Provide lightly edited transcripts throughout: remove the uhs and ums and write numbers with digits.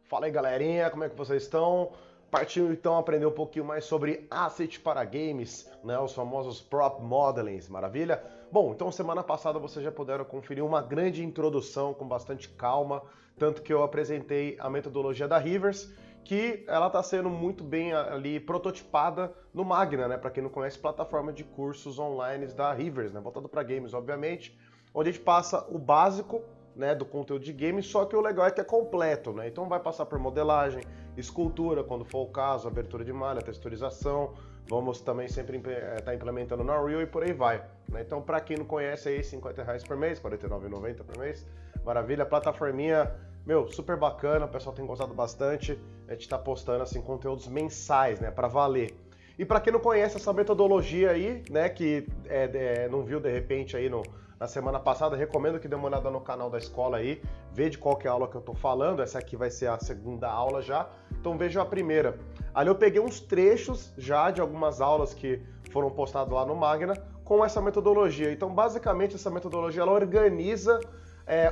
Fala aí, galerinha, como é que vocês estão? Partiu então aprender um pouquinho mais sobre asset para games, né? Os famosos prop modelings, maravilha? Bom, então semana passada vocês já puderam conferir uma grande introdução com bastante calma, tanto que eu apresentei a metodologia da Rivers, que ela está sendo muito bem ali prototipada no Magna, né? Para quem não conhece, plataforma de cursos online da Rivers, né? Voltado para games, obviamente, onde a gente passa o básico, né, do conteúdo de game, só que o legal é que é completo, né? Então vai passar por modelagem, escultura, quando for o caso, abertura de malha, texturização, vamos também sempre estar implementando na Unreal e por aí vai, né? Então, para quem não conhece aí, R$50 por mês, R$49,90 por mês, maravilha, plataforminha, meu, super bacana, o pessoal tem gostado bastante, a gente está postando assim conteúdos mensais, né, para valer. E para quem não conhece essa metodologia aí, né, que não viu de repente aí na semana passada, recomendo que dê uma olhada no canal da escola aí, vê de qual que é a aula que eu tô falando, essa aqui vai ser a segunda aula já, então veja a primeira. Ali eu peguei uns trechos já de algumas aulas que foram postadas lá no Magna com essa metodologia. Então basicamente essa metodologia ela organiza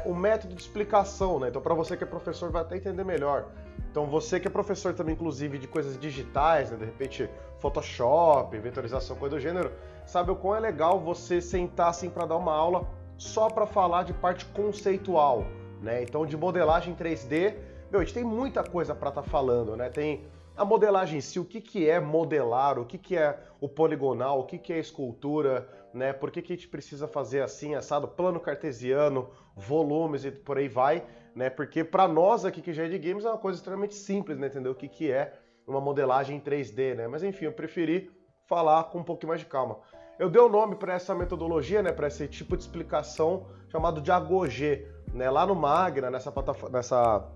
o método de explicação, né? Então para você que é professor vai até entender melhor. Então você que é professor também, inclusive, de coisas digitais, né? De repente Photoshop, vetorização, coisa do gênero, sabe o quão é legal você sentar assim para dar uma aula só para falar de parte conceitual, né? Então de modelagem 3D, meu, a gente tem muita coisa para estar falando, né? Tem a modelagem em si, o que é modelar, o que é o poligonal, o que é escultura, né? Por que a gente precisa fazer assim, assado, plano cartesiano, volumes e por aí vai, né? Porque para nós aqui que já é de games é uma coisa extremamente simples, né? Entender o que é uma modelagem em 3D, né? Mas enfim, eu preferi falar com um pouquinho mais de calma. Eu dei o nome para essa metodologia, né? Para esse tipo de explicação chamado de AGOG, né? Lá no Magna, nessa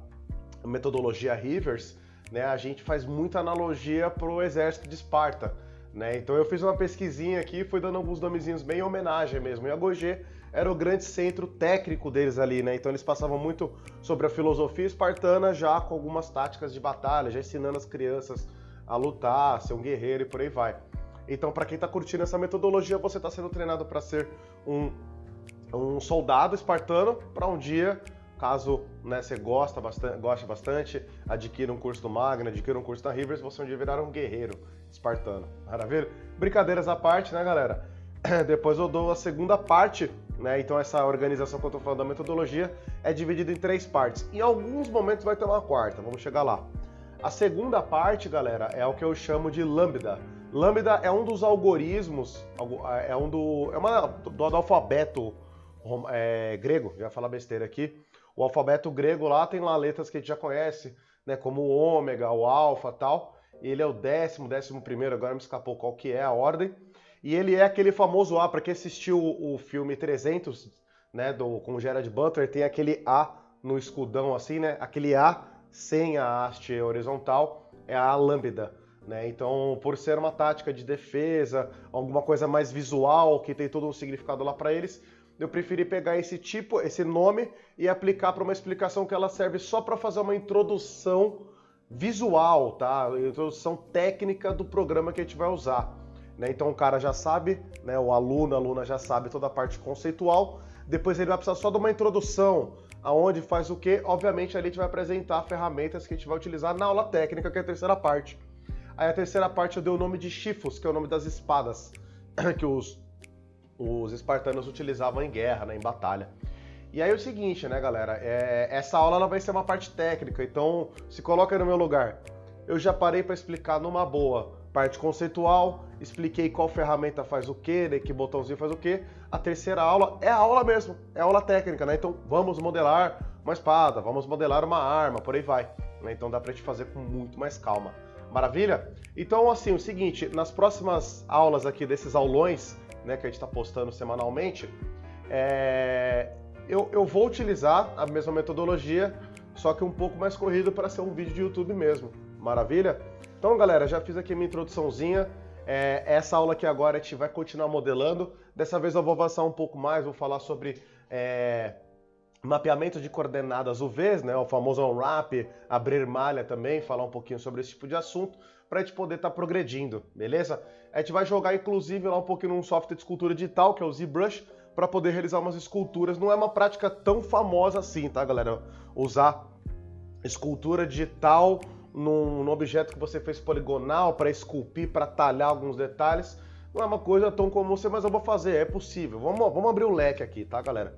metodologia Rivers, né? A gente faz muita analogia para o exército de Esparta, né? Então eu fiz uma pesquisinha aqui, fui dando alguns nomezinhos bem em homenagem mesmo. E a AGOG era o grande centro técnico deles ali, né? Então eles passavam muito sobre a filosofia espartana, já com algumas táticas de batalha, já ensinando as crianças a lutar, ser um guerreiro e por aí vai. Então, para quem está curtindo essa metodologia, você está sendo treinado para ser um soldado espartano para um dia, caso, né, você goste bastante, adquira um curso do Magna, adquira um curso da Rivers, você um dia virar um guerreiro espartano. Maravilha? Brincadeiras à parte, né, galera? Depois eu dou a segunda parte, né? Então essa organização que eu estou falando da metodologia é dividida em 3 partes. Em alguns momentos vai ter uma quarta, vamos chegar lá. A segunda parte, galera, é o que eu chamo de Lambda. Lambda é um dos algoritmos, do alfabeto grego, já ia falar besteira aqui. O alfabeto grego lá tem lá letras que a gente já conhece, né? Como o ômega, o alfa e tal. E ele é o 11º, agora me escapou qual que é a ordem. E ele é aquele famoso A, para quem assistiu o filme 300, né, com o Gerard Butler, tem aquele A no escudão assim, né? Aquele A sem a haste horizontal é a lambda, né? Então, por ser uma tática de defesa, alguma coisa mais visual, que tem todo um significado lá para eles, eu preferi pegar esse nome e aplicar para uma explicação que ela serve só para fazer uma introdução visual, tá? Introdução técnica do programa que a gente vai usar. Então o cara já sabe, né, o aluno, a aluna já sabe toda a parte conceitual, depois ele vai precisar só de uma introdução, aonde faz o quê? Obviamente ali a gente vai apresentar ferramentas que a gente vai utilizar na aula técnica, que é a terceira parte. Aí a terceira parte eu dei o nome de Chifos, que é o nome das espadas que os espartanos utilizavam em guerra, né, em batalha. E aí é o seguinte, né, galera, essa aula ela vai ser uma parte técnica, então se coloca no meu lugar. Eu já parei para explicar numa boa parte conceitual, expliquei qual ferramenta faz o quê, né, que botãozinho faz o quê. A terceira aula é a aula mesmo, é a aula técnica, né? Então vamos modelar uma espada, vamos modelar uma arma, por aí vai. Né? Então dá pra gente fazer com muito mais calma. Maravilha? Então assim, o seguinte, nas próximas aulas aqui desses aulões, né, que a gente tá postando semanalmente, eu vou utilizar a mesma metodologia, só que um pouco mais corrido para ser um vídeo de YouTube mesmo. Maravilha? Então, galera, já fiz aqui a minha introduçãozinha. Essa aula aqui agora a gente vai continuar modelando. Dessa vez eu vou avançar um pouco mais, vou falar sobre mapeamento de coordenadas UVs, né, o famoso unwrap, abrir malha também, falar um pouquinho sobre esse tipo de assunto, para a gente poder estar progredindo, beleza? A gente vai jogar, inclusive, lá um pouquinho num software de escultura digital, que é o ZBrush, para poder realizar umas esculturas. Não é uma prática tão famosa assim, tá, galera? Usar escultura digital num objeto que você fez poligonal para esculpir, para talhar alguns detalhes. Não é uma coisa tão comum, mas eu vou fazer, é possível. Vamos abrir o leque aqui, tá, galera?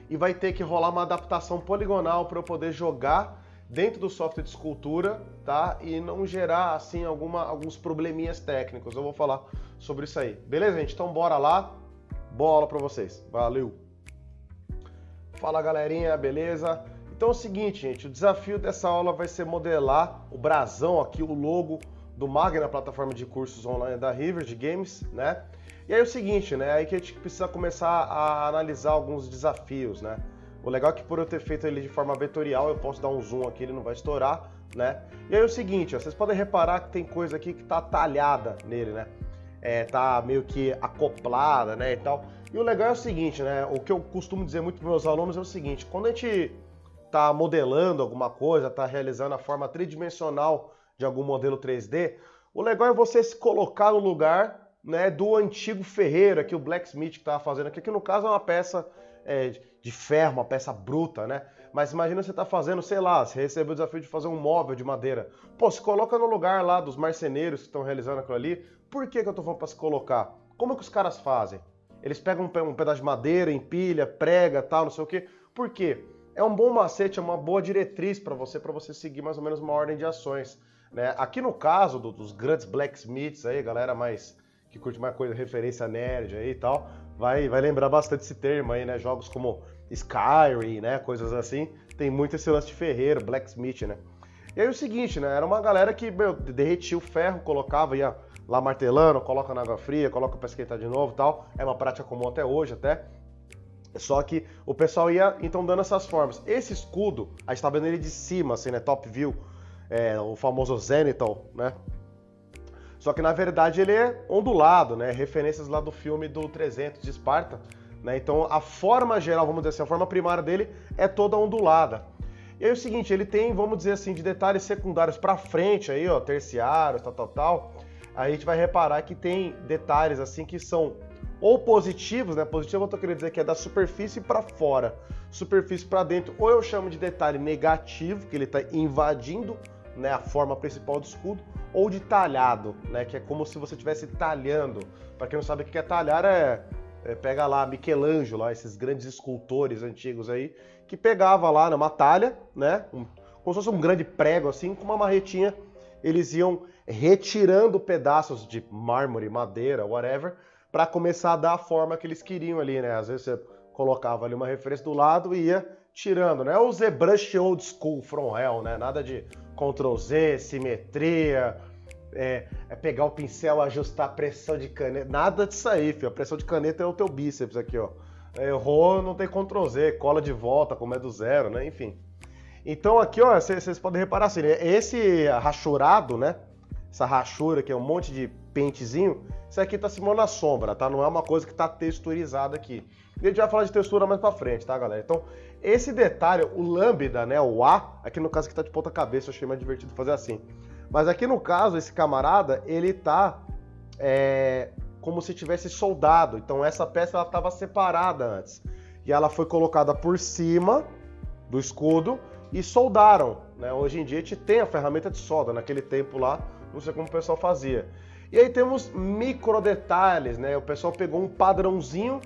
E vai ter que rolar uma adaptação poligonal para eu poder jogar dentro do software de escultura, tá? E não gerar, assim, alguns probleminhas técnicos. Eu vou falar sobre isso aí. Beleza, gente? Então bora lá. Boa aula para vocês. Valeu! Fala, galerinha, beleza? Então é o seguinte, gente, o desafio dessa aula vai ser modelar o brasão aqui, o logo do Magna, plataforma de cursos online da River de Games, né? E aí é o seguinte, né? Aí que a gente precisa começar a analisar alguns desafios, né? O legal é que por eu ter feito ele de forma vetorial, eu posso dar um zoom aqui, ele não vai estourar, né? E aí é o seguinte, ó, vocês podem reparar que tem coisa aqui que tá talhada nele, né? Tá meio que acoplada, né, e tal. E o legal é o seguinte, né? O que eu costumo dizer muito para meus alunos é o seguinte: quando a gente tá modelando alguma coisa, tá realizando a forma tridimensional de algum modelo 3D, o legal é você se colocar no lugar, né, do antigo ferreiro, aqui o blacksmith que estava fazendo aqui, que no caso é uma peça de ferro, uma peça bruta, né? Mas imagina você tá fazendo, sei lá, você recebeu o desafio de fazer um móvel de madeira. Pô, se coloca no lugar lá dos marceneiros que estão realizando aquilo ali. Por que eu tô falando para se colocar? Como é que os caras fazem? Eles pegam um pedaço de madeira, empilha, prega, tal, não sei o quê. Por quê? É um bom macete, é uma boa diretriz para você seguir mais ou menos uma ordem de ações, né? Aqui no caso dos grandes blacksmiths aí, galera que curte mais coisa, referência nerd aí e tal, vai lembrar bastante esse termo aí, né? Jogos como Skyrim, né? Coisas assim, tem muito esse lance de ferreiro, blacksmith, né? E aí o seguinte, né? Era uma galera que, derretia o ferro, colocava, ia lá martelando, coloca na água fria, coloca para esquentar de novo e tal. É uma prática comum até hoje, até. Só que o pessoal ia, então, dando essas formas. Esse escudo, a gente tá vendo ele de cima, assim, né? Top view, o famoso zenithal, né? Só que, na verdade, ele é ondulado, né? Referências lá do filme do 300 de Esparta, né? Então, a forma geral, vamos dizer assim, a forma primária dele é toda ondulada. E aí o seguinte, ele tem, vamos dizer assim, de detalhes secundários para frente aí, ó, terciários, tal. Aí a gente vai reparar que tem detalhes assim que são ou positivos, né? Positivo eu tô querendo dizer que é da superfície para fora, superfície para dentro. Ou eu chamo de detalhe negativo, que ele tá invadindo, né, a forma principal do escudo, ou de talhado, né, que é como se você estivesse talhando. Para quem não sabe o que é talhar, pega lá Michelangelo, lá, esses grandes escultores antigos aí, que pegava lá numa talha, né, como se fosse um grande prego assim, com uma marretinha, eles iam retirando pedaços de mármore, madeira, whatever, para começar a dar a forma que eles queriam ali, né? Às vezes você colocava ali uma referência do lado e ia tirando, né? O ZBrush Old School from Hell, né? Nada de Ctrl Z, simetria, pegar o pincel, ajustar a pressão de caneta, nada disso aí, filho. A pressão de caneta é o teu bíceps aqui, ó. Errou, não tem Ctrl Z, cola de volta, como é do zero, né? Enfim. Então aqui, ó, vocês podem reparar assim, esse rachurado, né? Essa rachura que é um monte de pentezinho, isso aqui tá simulando a sombra, tá? Não é uma coisa que tá texturizada aqui. E a gente vai falar de textura mais pra frente, tá, galera? Então, esse detalhe, o lambda, né, o A, aqui no caso que tá de ponta cabeça, eu achei mais divertido fazer assim. Mas aqui no caso, esse camarada, ele tá como se tivesse soldado. Então essa peça, ela tava separada antes. E ela foi colocada por cima do escudo e soldaram, né? Hoje em dia a gente tem a ferramenta de solda, naquele tempo lá, não sei como o pessoal fazia. E aí temos micro detalhes, né? O pessoal pegou um padrãozinho,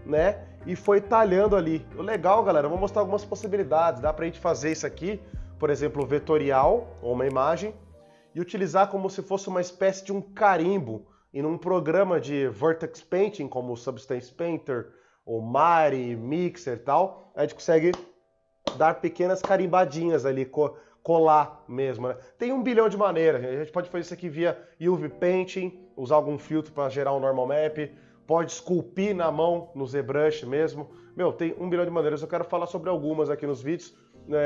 né? E foi talhando ali. O legal, galera, eu vou mostrar algumas possibilidades. Dá pra gente fazer isso aqui, por exemplo, vetorial, ou uma imagem, e utilizar como se fosse uma espécie de um carimbo em um programa de Vertex Painting, como o Substance Painter, o Mari, Mixer e tal. A gente consegue dar pequenas carimbadinhas ali, colar mesmo, né? Tem 1 bilhão de maneiras. A gente pode fazer isso aqui via UV Painting, usar algum filtro para gerar um normal map, pode esculpir na mão no ZBrush mesmo. Meu, tem 1 bilhão de maneiras. Eu quero falar sobre algumas aqui nos vídeos.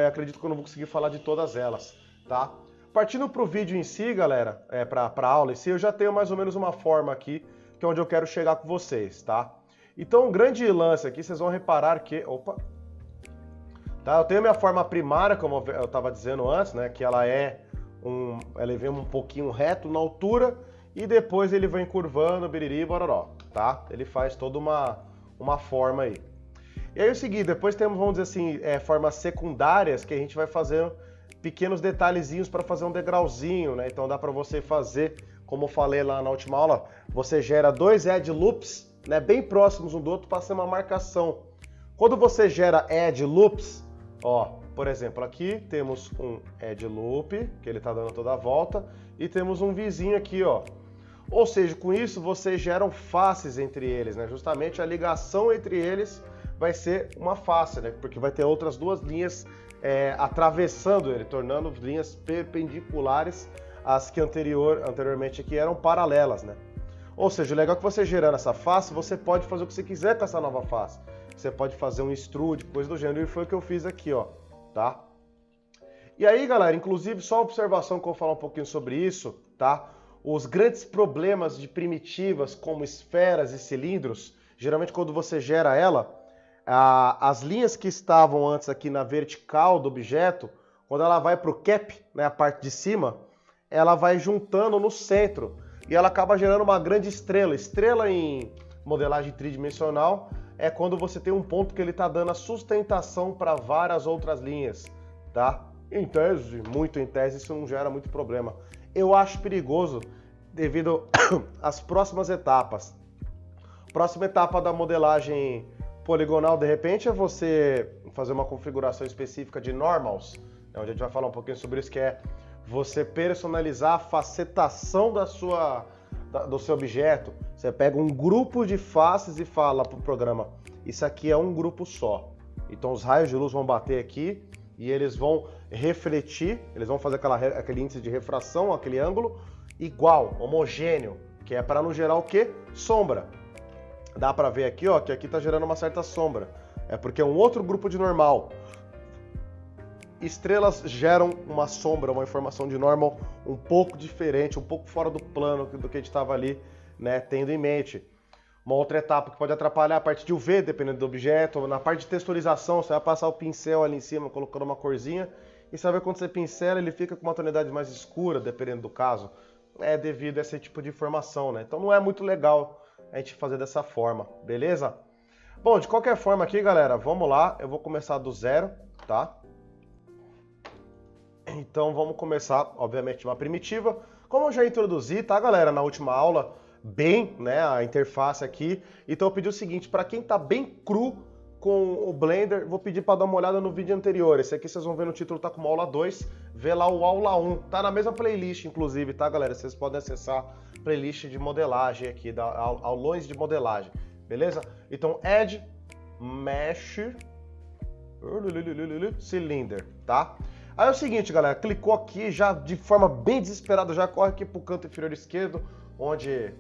Acredito que eu não vou conseguir falar de todas elas, tá? Partindo para o vídeo em si, galera, para a aula em si, eu já tenho mais ou menos uma forma aqui, que é onde eu quero chegar com vocês, tá? Então, um grande lance aqui, vocês vão reparar que... Opa! Tá, eu tenho a minha forma primária, como eu estava dizendo antes, né? Que ela vem um pouquinho reto na altura e depois ele vem curvando, biriri, bororó, tá? Ele faz toda uma forma aí. E aí é o seguinte, depois temos, vamos dizer assim, formas secundárias que a gente vai fazendo pequenos detalhezinhos para fazer um degrauzinho, né? Então dá para você fazer, como eu falei lá na última aula, você gera 2 edge loops, né, bem próximos um do outro para ser uma marcação. Quando você gera edge loops, ó, por exemplo, aqui temos um edge loop, que ele está dando toda a volta, e temos um vizinho aqui, ó. Ou seja, com isso você geram faces entre eles, né? Justamente a ligação entre eles vai ser uma face, né? Porque vai ter outras 2 linhas atravessando ele, tornando linhas perpendiculares às que anteriormente aqui eram paralelas, né? Ou seja, o legal é que você gerando essa face, você pode fazer o que você quiser com essa nova face. Você pode fazer um extrude, coisa do gênero, e foi o que eu fiz aqui, ó, tá? E aí, galera, inclusive, só uma observação que eu vou falar um pouquinho sobre isso, tá? Os grandes problemas de primitivas como esferas e cilindros, geralmente quando você gera ela, as linhas que estavam antes aqui na vertical do objeto, quando ela vai para o cap, né, a parte de cima, ela vai juntando no centro e ela acaba gerando uma grande estrela. Estrela em modelagem tridimensional é quando você tem um ponto que ele está dando a sustentação para várias outras linhas, tá? Em tese, muito em tese, isso não gera muito problema. Eu acho perigoso devido às próximas etapas. Próxima etapa da modelagem poligonal, de repente, é você fazer uma configuração específica de normals, né, onde a gente vai falar um pouquinho sobre isso, que é você personalizar a facetação do seu objeto. Você pega um grupo de faces e fala para o programa, isso aqui é um grupo só. Então os raios de luz vão bater aqui e eles vão refletir, eles vão fazer aquele índice de refração, aquele ângulo, igual, homogêneo, que é para não gerar o quê? Sombra. Dá para ver aqui, ó, que aqui está gerando uma certa sombra. É porque é um outro grupo de normal. Estrelas geram uma sombra, uma informação de normal um pouco diferente, um pouco fora do plano do que a gente estava ali, né, tendo em mente. Uma outra etapa que pode atrapalhar a parte de UV, dependendo do objeto. Na parte de texturização, você vai passar o pincel ali em cima, colocando uma corzinha, e você vai ver quando você pincela, ele fica com uma tonalidade mais escura, dependendo do caso. É devido a esse tipo de informação, né? Então não é muito legal a gente fazer dessa forma, beleza? Bom, de qualquer forma aqui, galera, vamos lá. Eu vou começar do zero, tá? Então vamos começar, obviamente, uma primitiva. Como eu já introduzi, tá, galera, na última aula, bem, né, a interface aqui. Então eu pedi o seguinte, para quem tá bem cru com o Blender, vou pedir para dar uma olhada no vídeo anterior. Esse aqui vocês vão ver no título, tá como aula 2. Vê lá o aula 1. Tá na mesma playlist, inclusive, tá, galera? Vocês podem acessar a playlist de modelagem aqui, aulões de modelagem, beleza? Então, Add, Mesh, Cylinder, tá? Aí é o seguinte, galera, clicou aqui, já de forma bem desesperada, já corre aqui pro canto inferior esquerdo, onde...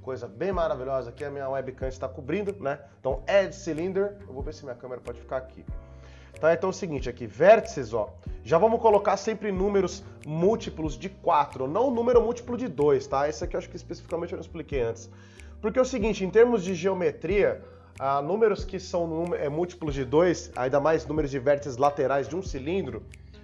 coisa bem maravilhosa aqui, a minha webcam está cobrindo, né? Então, Add Cylinder, eu vou ver se minha câmera pode ficar aqui. Tá, então é o seguinte aqui, vértices, ó, já vamos colocar sempre números múltiplos de 4, não número múltiplo de 2, tá? Esse aqui eu acho que especificamente eu não expliquei antes. Porque é o seguinte, em termos de geometria, números que são múltiplos de 2, ainda mais números de vértices laterais de um cilindro,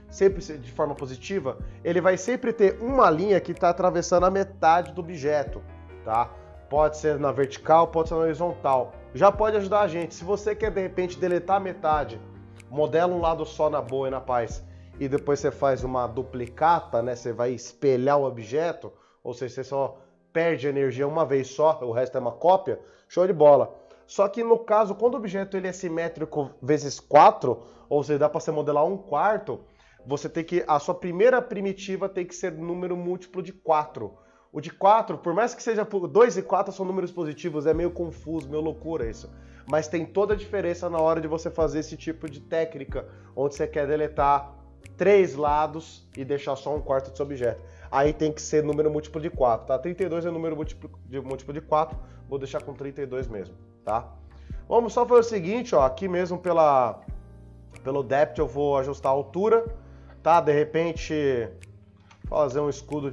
sempre de forma positiva, ele vai sempre ter uma linha que está atravessando a metade do objeto, tá? Pode ser na vertical, pode ser na horizontal. Já pode ajudar a gente. Se você quer, de repente, deletar a metade, modela um lado só na boa e na paz, e depois você faz uma duplicata, né? Você vai espelhar o objeto, ou seja, você só perde energia uma vez só, o resto é uma cópia, show de bola. Só que no caso, quando o objeto ele é simétrico vezes 4, ou seja, dá para você modelar 1/4, você tem que, a sua primeira primitiva tem que ser número múltiplo de 4. O de 4, por mais que seja 2 e 4 são números positivos, é meio confuso, meio loucura isso. Mas tem toda a diferença na hora de você fazer esse tipo de técnica, onde você quer deletar 3 lados e deixar só 1/4 do seu objeto. Aí tem que ser número múltiplo de 4, tá? 32 é número múltiplo de 4, vou deixar com 32 mesmo, tá? Vamos só fazer o seguinte, ó, aqui mesmo pelo depth eu vou ajustar a altura, tá? De repente... fazer um escudo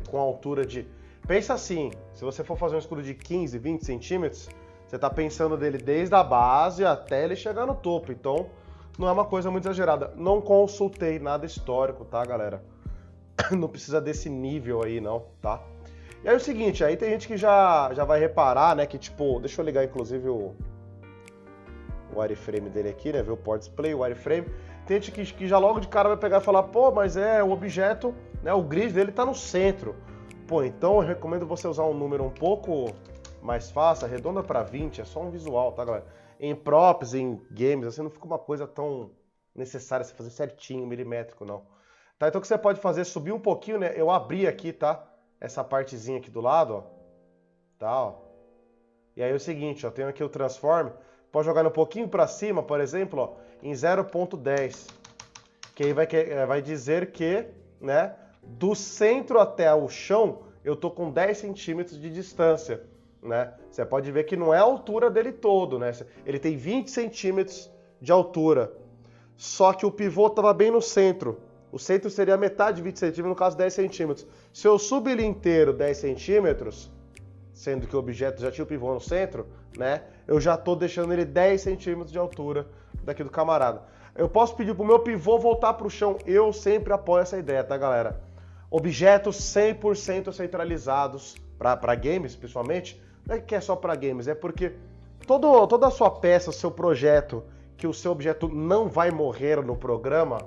com altura de... Pensa assim, se você for fazer um escudo de 15, 20 centímetros, você está pensando dele desde a base até ele chegar no topo. Então, não é uma coisa muito exagerada. Não consultei nada histórico, tá, galera? Não precisa desse nível aí, não, tá? E aí é o seguinte, aí tem gente que já vai reparar, né, que tipo... Deixa eu ligar, inclusive, o o wireframe dele aqui, né? Ver o port display, o wireframe. Tem gente que já logo de cara vai pegar e falar, pô, mas o objeto, né, o grid dele tá no centro. Pô, então eu recomendo você usar um número um pouco mais fácil, arredonda para 20, é só um visual, tá, galera? Em props, em games, assim, não fica uma coisa tão necessária você fazer certinho, milimétrico, não. Tá, então o que você pode fazer é subir um pouquinho, né? Eu abri aqui, tá? Essa partezinha aqui do lado, ó. Tá, ó. E aí é o seguinte, ó, tenho aqui o transform, pode jogar um pouquinho para cima, por exemplo, ó, em 0.10. Que aí vai dizer que, né, do centro até o chão, eu tô com 10 centímetros de distância, né? Você pode ver que não é a altura dele todo, né? Ele tem 20 centímetros de altura, só que o pivô estava bem no centro. O centro seria metade de 20 centímetros, no caso 10 centímetros. Se eu subir ele inteiro 10 centímetros, sendo que o objeto já tinha o pivô no centro, né? Eu já estou deixando ele 10 centímetros de altura daqui do camarada. Eu posso pedir para o meu pivô voltar para o chão. Eu sempre apoio essa ideia, tá, galera? Objetos 100% centralizados, para games, principalmente. Não é que é só para games, é porque toda a sua peça, seu projeto, que o seu objeto não vai morrer no programa,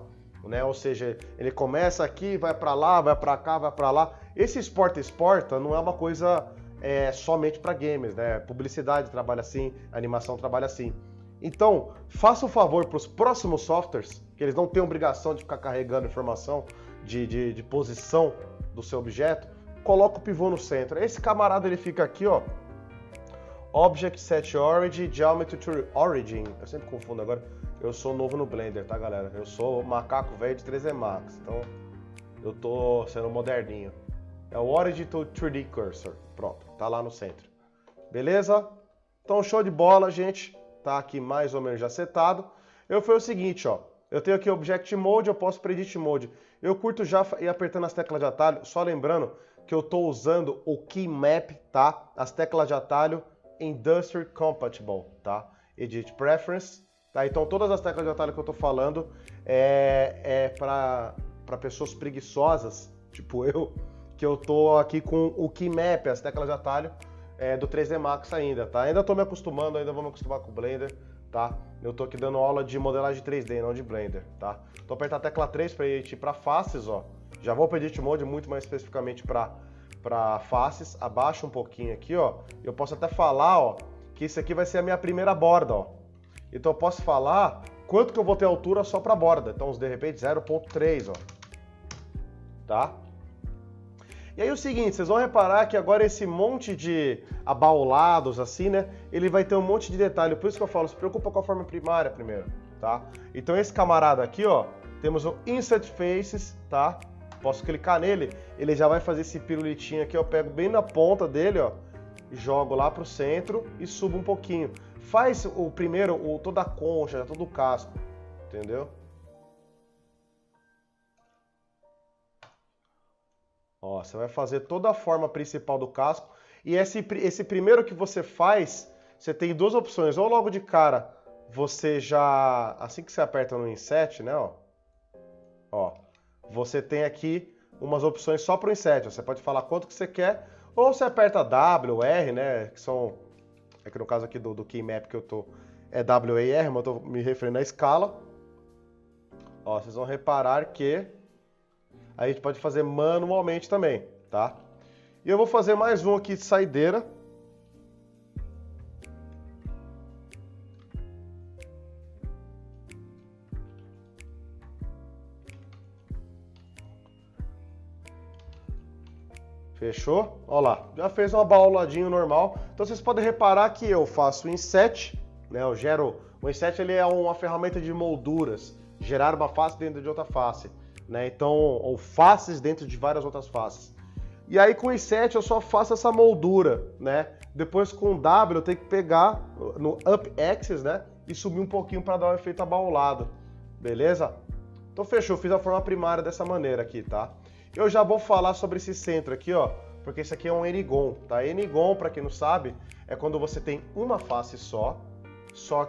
né? Ou seja, ele começa aqui, vai para lá, vai para cá, vai para lá. Esse exporta não é uma coisa somente para games, né? Publicidade trabalha assim, animação trabalha assim. Então, faça um favor para os próximos softwares, que eles não têm obrigação de ficar carregando informação de posição do seu objeto, coloca o pivô no centro. Esse camarada ele fica aqui, ó. Object Set Origin, Geometry to Origin. Eu sempre confundo agora. Eu sou novo no Blender, tá, galera? Eu sou macaco velho de 3D Max, então eu tô sendo moderninho. É o Origin to 3D Cursor. Pronto, tá lá no centro. Beleza? Então, show de bola, gente. Tá aqui mais ou menos já setado. Eu fiz o seguinte, ó. Eu tenho aqui Object Mode, eu posso Predict Mode. Eu curto já ir apertando as teclas de atalho, só lembrando que eu tô usando o Key Map, tá? As teclas de atalho Industry Compatible, tá? Edit Preference, tá? Então todas as teclas de atalho que eu tô falando é para pessoas preguiçosas, tipo eu, que eu tô aqui com o Key Map, as teclas de atalho do 3D Max ainda, tá? Ainda tô me acostumando, ainda vou me acostumar com o Blender, tá? Eu tô aqui dando aula de modelagem 3D, não de Blender, tá? Então apertar a tecla 3 para ir para faces, ó. Já vou para Edit Mode muito mais especificamente para faces. Abaixa um pouquinho aqui, ó. Eu posso até falar, ó, que isso aqui vai ser a minha primeira borda, ó. Então eu posso falar quanto que eu vou ter altura só para borda. Então, de repente, 0.3, ó. Tá? E aí o seguinte, vocês vão reparar que agora esse monte de abaulados assim, né, ele vai ter um monte de detalhe, por isso que eu falo, se preocupa com a forma primária primeiro, tá? Então esse camarada aqui, ó, temos o Insert Faces, tá? Posso clicar nele, ele já vai fazer esse pirulitinho aqui, eu pego bem na ponta dele, ó, jogo lá pro centro e subo um pouquinho. Faz o primeiro, toda a concha, todo o casco, entendeu? Ó, você vai fazer toda a forma principal do casco. E esse primeiro que você faz, você tem duas opções. Ou logo de cara, você já... Assim que você aperta no Inset, né? Ó, você tem aqui umas opções só para o Inset. Você pode falar quanto que você quer. Ou você aperta W, R, né? Que são... É que no caso aqui do Key Map que eu tô... É W, E, R, mas eu tô me referindo à escala. Ó, vocês vão reparar que... A gente pode fazer manualmente também, tá? E eu vou fazer mais um aqui de saideira. Fechou? Olha lá, já fez um abauladinho normal. Então vocês podem reparar que eu faço o inset, né? Eu gero... O inset ele é uma ferramenta de molduras. Gerar uma face dentro de outra face. Né? Então, ou faces dentro de várias outras faces. E aí com o inset eu só faço essa moldura, né? Depois com o W eu tenho que pegar no Up Axis, né? E subir um pouquinho para dar um efeito abaulado, beleza? Então fechou, fiz a forma primária dessa maneira aqui, tá? Eu já vou falar sobre esse centro aqui, ó, porque esse aqui é um N-gon, tá? N-gon, para quem não sabe, é quando você tem uma face só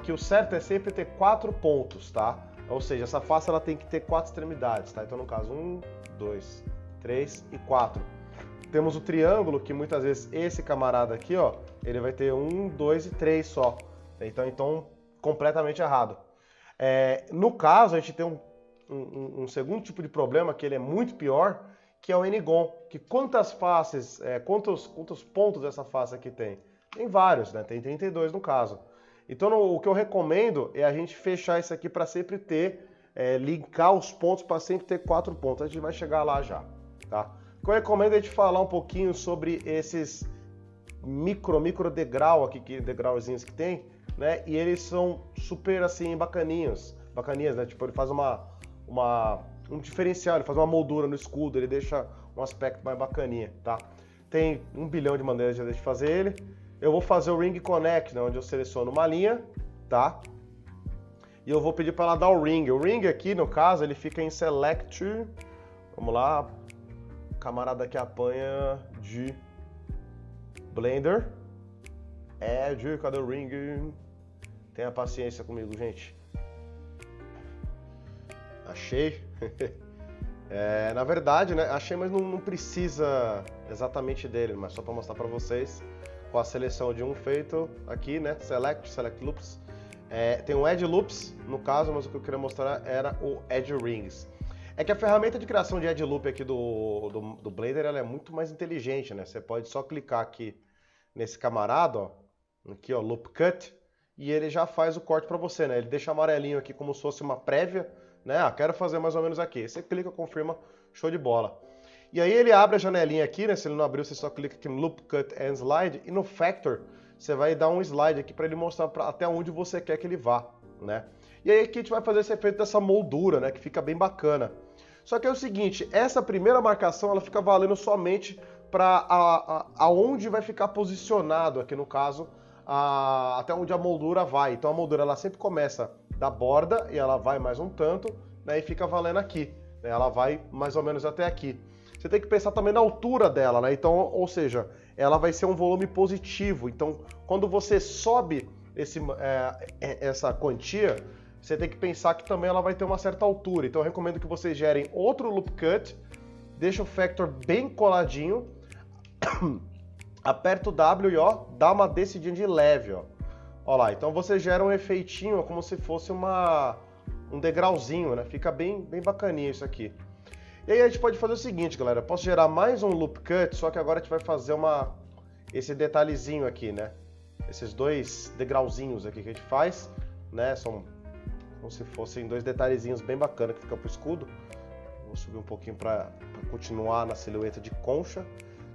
que o certo é sempre ter 4 pontos, tá? Ou seja, essa face ela tem que ter 4 extremidades, tá? Então, no caso, 1, 2, 3 e 4. Temos o triângulo, que muitas vezes esse camarada aqui, ó, ele vai ter 1, 2 e 3 só. Então completamente errado. No caso, a gente tem um segundo tipo de problema, que ele é muito pior, que é o N-gon, que quantas faces, quantos pontos essa face aqui tem? Tem vários, né? Tem 32 no caso. Então o que eu recomendo é a gente fechar isso aqui para sempre ter, linkar os pontos para sempre ter 4 pontos. A gente vai chegar lá já, tá? O que eu recomendo é a gente falar um pouquinho sobre esses micro degrau aqui, degrauzinhos que tem, né? E eles são super assim bacaninhas, né? Tipo, ele faz um diferencial, ele faz uma moldura no escudo, ele deixa um aspecto mais bacaninha, tá? Tem 1 bilhão de maneiras de fazer ele. Eu vou fazer o Ring Connect, né, onde eu seleciono uma linha, tá? E eu vou pedir para ela dar o Ring. O Ring aqui, no caso, ele fica em Select. Vamos lá. Camarada que apanha de Blender. Cadê o Ring? Tenha paciência comigo, gente. Achei. Na verdade, né? Achei, mas não precisa exatamente dele, mas só para mostrar para vocês. Com a seleção de um feito aqui, né? Select Loops. Tem o Edge Loops, no caso, mas o que eu queria mostrar era o Edge Rings. É que a ferramenta de criação de Edge Loop aqui do Blender, ela é muito mais inteligente, né? Você pode só clicar aqui nesse camarada, ó, aqui, ó, Loop Cut, e ele já faz o corte para você, né? Ele deixa amarelinho aqui como se fosse uma prévia, né? Quero fazer mais ou menos aqui. Você clica, confirma, show de bola. E aí ele abre a janelinha aqui, né? Se ele não abriu, você só clica aqui no Loop Cut and Slide, e no Factor você vai dar um slide aqui para ele mostrar até onde você quer que ele vá, né? E aí aqui a gente vai fazer esse efeito dessa moldura, né? Que fica bem bacana. Só que é o seguinte, essa primeira marcação ela fica valendo somente para aonde vai ficar posicionado, aqui no caso, até onde a moldura vai. Então a moldura ela sempre começa da borda e ela vai mais um tanto, né? E fica valendo aqui, né? Ela vai mais ou menos até aqui. Você tem que pensar também na altura dela, né? Então, ou seja, ela vai ser um volume positivo. Então, quando você sobe essa quantia, você tem que pensar que também ela vai ter uma certa altura. Então, eu recomendo que vocês gerem outro Loop Cut, deixa o Factor bem coladinho, aperta o W e ó, dá uma descidinha de leve, ó. Ó lá, então você gera um efeitinho como se fosse um degrauzinho, né? Fica bem bacaninho isso aqui. E aí a gente pode fazer o seguinte, galera, eu posso gerar mais um Loop Cut, só que agora a gente vai fazer esse detalhezinho aqui, né? Esses 2 degrauzinhos aqui que a gente faz, né? São como se fossem 2 detalhezinhos bem bacanas que fica pro escudo. Vou subir um pouquinho para continuar na silhueta de concha,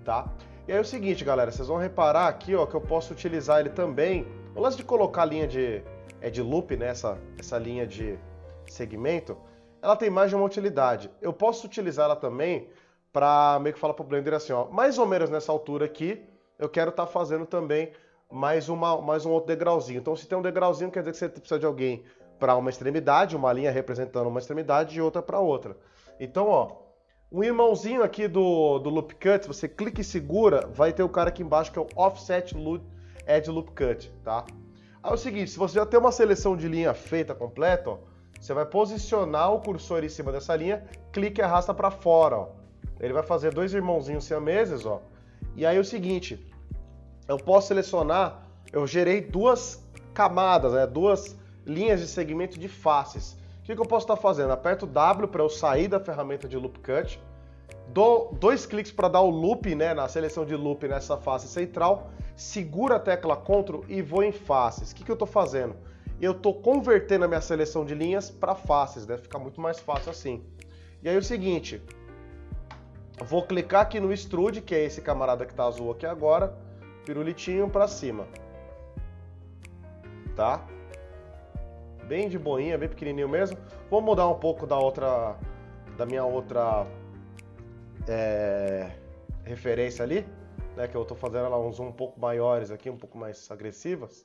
tá? E aí é o seguinte, galera, vocês vão reparar aqui, ó, que eu posso utilizar ele também. O lance de colocar a linha de loop, né? Essa linha de segmento, ela tem mais de uma utilidade. Eu posso utilizar ela também para meio que falar para o Blender assim, ó, mais ou menos nessa altura aqui, eu quero estar fazendo também mais um outro degrauzinho. Então, se tem um degrauzinho, quer dizer que você precisa de alguém para uma extremidade, uma linha representando uma extremidade e outra para outra. Então, ó, um irmãozinho aqui do Loop Cut, você clica e segura, vai ter o cara aqui embaixo que é o Offset Edge Loop Cut, tá? Aí é o seguinte, se você já tem uma seleção de linha feita completa, ó, você vai posicionar o cursor em cima dessa linha, clica e arrasta para fora, ó. Ele vai fazer 2 irmãozinhos siameses, ó. E aí é o seguinte, eu posso selecionar, eu gerei 2 camadas, né, 2 linhas de segmento de faces. O que eu posso estar fazendo? Aperto W para eu sair da ferramenta de Loop Cut, dou 2 cliques para dar o loop, né, na seleção de loop nessa face central, seguro a tecla Ctrl e vou em faces. O que eu estou fazendo? Eu estou convertendo a minha seleção de linhas para faces, né? Fica muito mais fácil assim. E aí é o seguinte, vou clicar aqui no Extrude, que é esse camarada que está azul aqui agora, pirulitinho para cima, tá? Bem de boinha, bem pequenininho mesmo. Vou mudar um pouco da minha outra referência ali, né? Que eu estou fazendo ela uns um pouco maiores aqui, um pouco mais agressivas.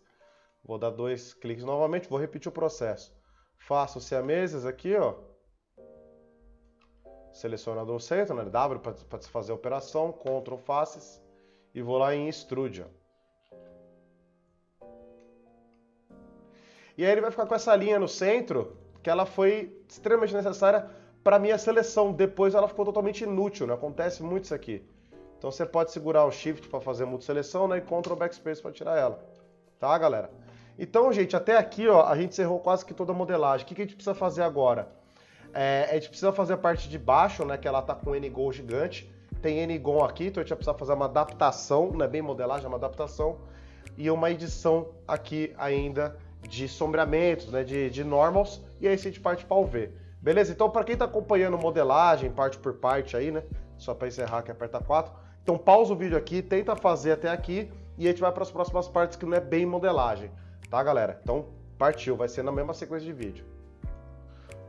Vou dar 2 cliques novamente, vou repetir o processo. Faço os siameses aqui, ó. Selecionado no centro, né? W para fazer a operação, Ctrl Faces e vou lá em Extrude, ó. E aí ele vai ficar com essa linha no centro, que ela foi extremamente necessária para minha seleção. Depois ela ficou totalmente inútil, né? Acontece muito isso aqui. Então você pode segurar o Shift para fazer multiseleção, né? E Ctrl Backspace para tirar ela. Tá, galera? Então, gente, até aqui, ó, a gente encerrou quase que toda a modelagem. O que a gente precisa fazer agora? A gente precisa fazer a parte de baixo, né, que ela tá com N-Gon gigante. Tem N-Gon aqui, então a gente vai precisar fazer uma adaptação, não é bem modelagem, é uma adaptação. E uma edição aqui ainda de sombreamentos, né, de normals. E aí a gente parte para o V. Beleza? Então, para quem tá acompanhando modelagem, parte por parte aí, né, só para encerrar que aperta 4. Então, pausa o vídeo aqui, tenta fazer até aqui e a gente vai para as próximas partes que não é bem modelagem. Tá, galera? Então, partiu, vai ser na mesma sequência de vídeo.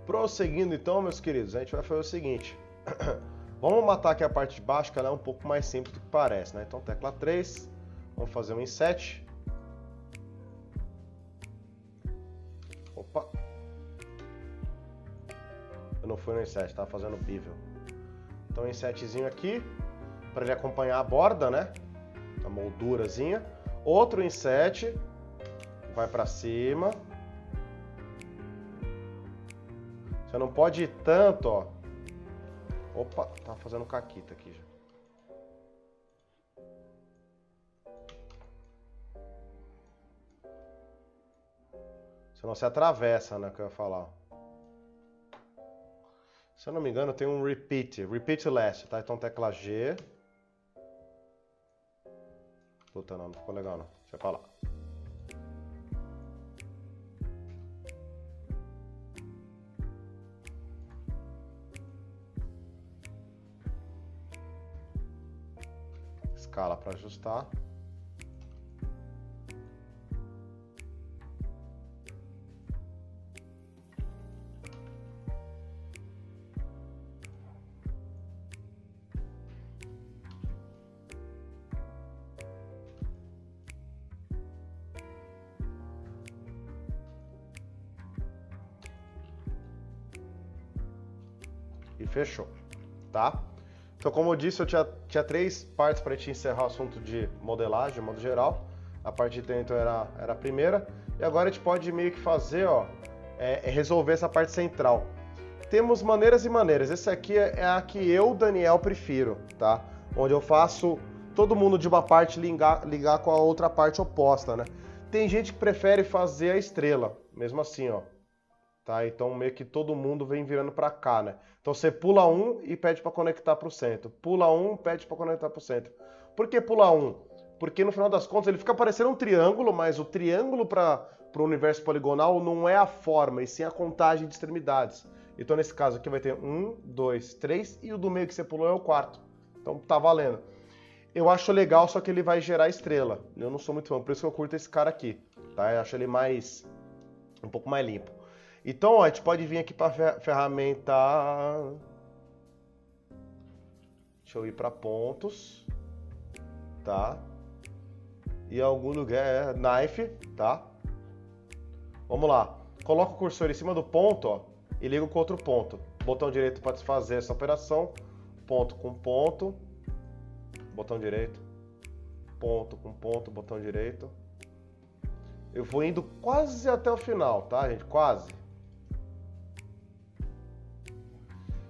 Prosseguindo então, meus queridos, a gente vai fazer o seguinte. Vamos matar aqui a parte de baixo, que ela é um pouco mais simples do que parece, né? Então, tecla 3, vamos fazer um inset. Opa! Eu não fui no inset, tava fazendo bevel. Então, insetzinho aqui, para ele acompanhar a borda, né? A moldurazinha. Outro inset. Vai pra cima. Você não pode ir tanto, ó. Opa, tá fazendo caquita aqui já. Senão você atravessa, né, que eu ia falar. Se eu não me engano, tem um repeat last, tá? Então tecla G. Puta, não ficou legal não. Deixa eu falar. Escala para ajustar. E fechou, tá? Então, como eu disse, eu tinha 3 partes para te encerrar o assunto de modelagem, de modo geral. A parte de dentro era a primeira. E agora a gente pode meio que fazer, ó, resolver essa parte central. Temos maneiras e maneiras. Essa aqui é a que eu, Daniel, prefiro, tá? Onde eu faço todo mundo de uma parte ligar com a outra parte oposta, né? Tem gente que prefere fazer a estrela, mesmo assim, ó. Tá? Então meio que todo mundo vem virando para cá, né? Então você pula um e pede para conectar para o centro. Pula um, pede para conectar para o centro. Por que pula um? Porque no final das contas ele fica parecendo um triângulo, mas o triângulo para o universo poligonal não é a forma, e sim a contagem de extremidades. Então nesse caso aqui vai ter 1, 2, 3 e o do meio que você pulou é o quarto. Então tá valendo. Eu acho legal, só que ele vai gerar estrela. Eu não sou muito fã, por isso que eu curto esse cara aqui. Tá? Eu acho ele um pouco mais limpo. Então, ó, a gente pode vir aqui para ferramenta. Deixa eu ir para pontos, tá? E algum lugar knife, tá? Vamos lá. Coloca o cursor em cima do ponto, ó, e liga com outro ponto. Botão direito para desfazer essa operação. Ponto com ponto. Botão direito. Ponto com ponto, botão direito. Eu vou indo quase até o final, tá, gente? Quase.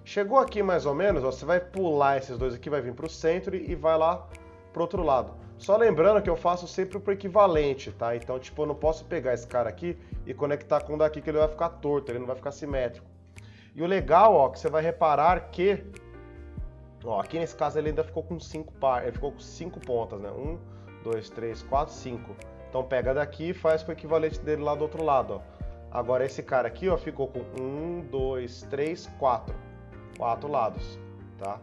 Chegou aqui mais ou menos, ó, você vai pular esses dois aqui, vai vir para o centro e vai lá para o outro lado. Só lembrando que eu faço sempre pro equivalente, tá? Então, tipo, eu não posso pegar esse cara aqui e conectar com o daqui, que ele vai ficar torto, ele não vai ficar simétrico. E o legal, ó, que você vai reparar que, ó, aqui nesse caso ele ainda ficou com 5 par, ele ficou com 5 pontas, né? 1, 2, 3, 4, 5. Então pega daqui e faz com o equivalente dele lá do outro lado, ó. Agora esse cara aqui, ó, ficou com 1, 2, 3, 4. 4 lados, tá?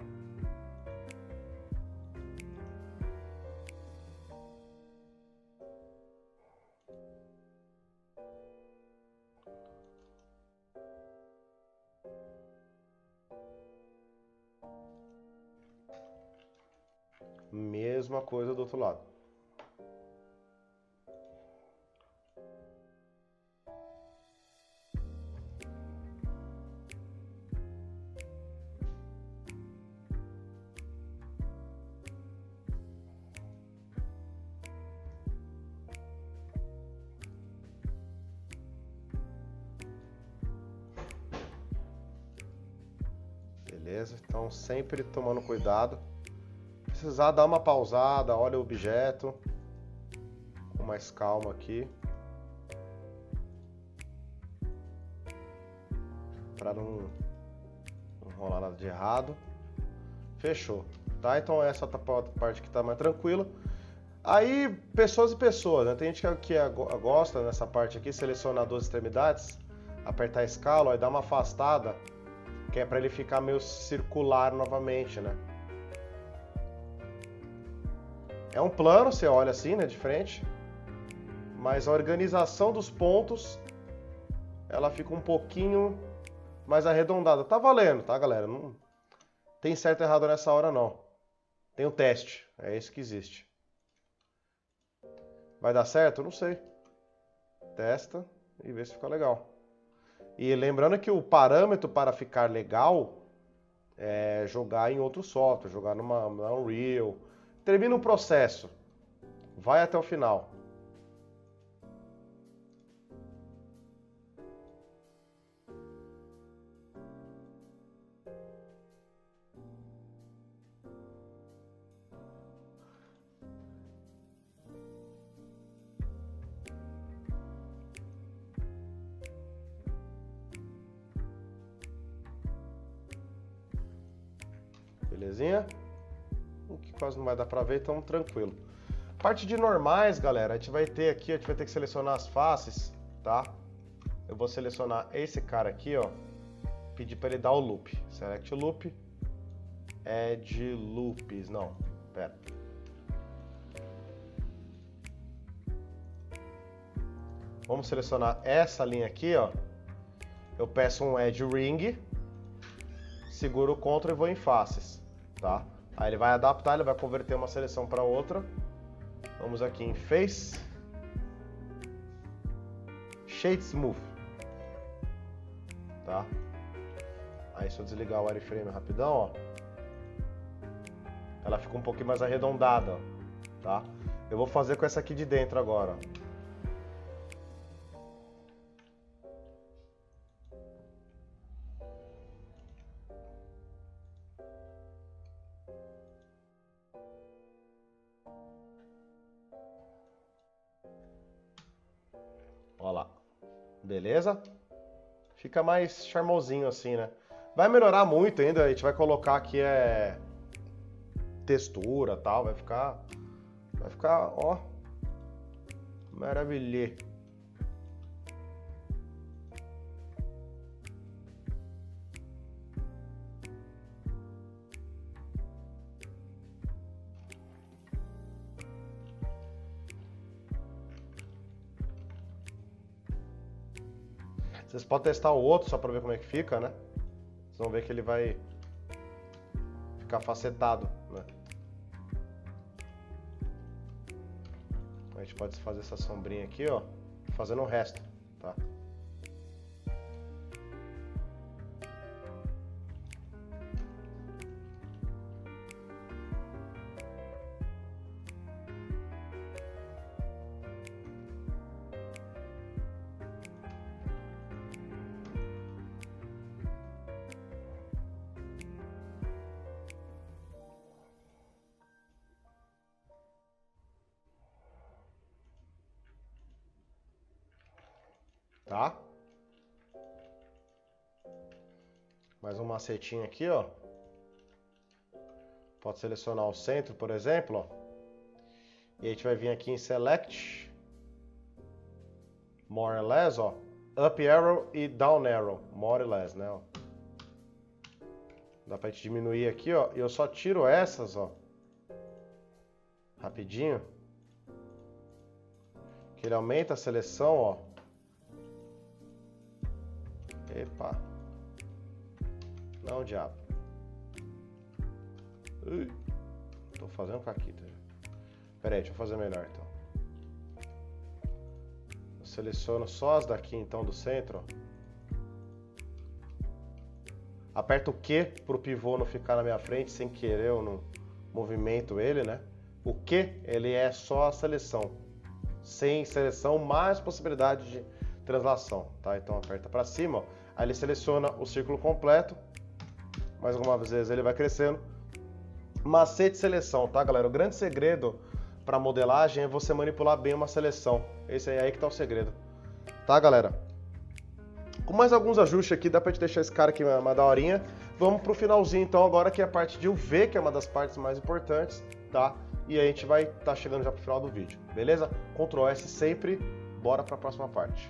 Mesma coisa do outro lado. Beleza? Então sempre tomando cuidado. Precisar dar uma pausada, olha o objeto com mais calma aqui. Pra não rolar nada de errado. Fechou, tá? Então essa parte que tá mais tranquila. Aí, pessoas e pessoas, né? Tem gente que gosta nessa parte aqui, selecionar duas extremidades, apertar a escala, ó, e dar uma afastada, que é para ele ficar meio circular novamente, né? É um plano, você olha assim, né, de frente, mas a organização dos pontos, ela fica um pouquinho mais arredondada. Tá valendo, tá, galera? Não tem certo e errado nessa hora, não. Tem um teste, é isso que existe. Vai dar certo? Não sei. Testa e vê se fica legal. E lembrando que o parâmetro para ficar legal é jogar em outro software, jogar na Unreal. Termina o processo. Vai até o final. Belezinha? O que quase não vai dar pra ver, então tranquilo. Parte de normais, galera, a gente vai ter aqui, a gente vai ter que selecionar as faces, tá? Eu vou selecionar esse cara aqui, ó. Pedir para ele dar o loop. Select loop. Add loops. Não, pera. Vamos selecionar essa linha aqui, ó. Eu peço um add ring. Seguro o Ctrl e vou em faces, tá? Aí ele vai adaptar, ele vai converter uma seleção para outra. Vamos aqui em Face. Shade Smooth. Tá? Aí se eu desligar o wireframe rapidão, ó, ela fica um pouquinho mais arredondada, ó, tá? Eu vou fazer com essa aqui de dentro agora, ó. Ó lá. Beleza? Fica mais charmosinho assim, né? Vai melhorar muito ainda, a gente vai colocar aqui textura e tal, vai ficar, ó, maravilha. Vocês podem testar o outro só para ver como é que fica, né? Vocês vão ver que ele vai ficar facetado, né? A gente pode fazer essa sombrinha aqui, ó, fazendo o resto, tá? Tá? Mais um macetinho aqui, ó. Pode selecionar o centro, por exemplo, ó. E a gente vai vir aqui em Select, More or Less, ó. Up Arrow e Down Arrow, More or Less, né, ó. Dá pra gente diminuir aqui, ó. E eu só tiro essas, ó. Rapidinho. Que ele aumenta a seleção, ó. Epa. Não, diabo. Ui. Tô fazendo caquita. Pera aí, deixa eu fazer melhor, então. Eu seleciono só as daqui, então, do centro, ó. Aperto o Q pro pivô não ficar na minha frente sem querer, eu não movimento ele, né? O Q, ele é só a seleção. Sem seleção, mais possibilidade de translação, tá? Então aperta para cima, ó. Aí ele seleciona o círculo completo. Mais algumas vezes ele vai crescendo. Macete de seleção, tá, galera? O grande segredo para modelagem é você manipular bem uma seleção. Esse aí que tá o segredo. Tá, galera? Com mais alguns ajustes aqui, dá pra gente deixar esse cara aqui uma daorinha. Vamos pro finalzinho então agora, que é a parte de UV, que é uma das partes mais importantes, tá? E a gente vai estar chegando já pro final do vídeo, beleza? Ctrl S sempre, bora pra próxima parte.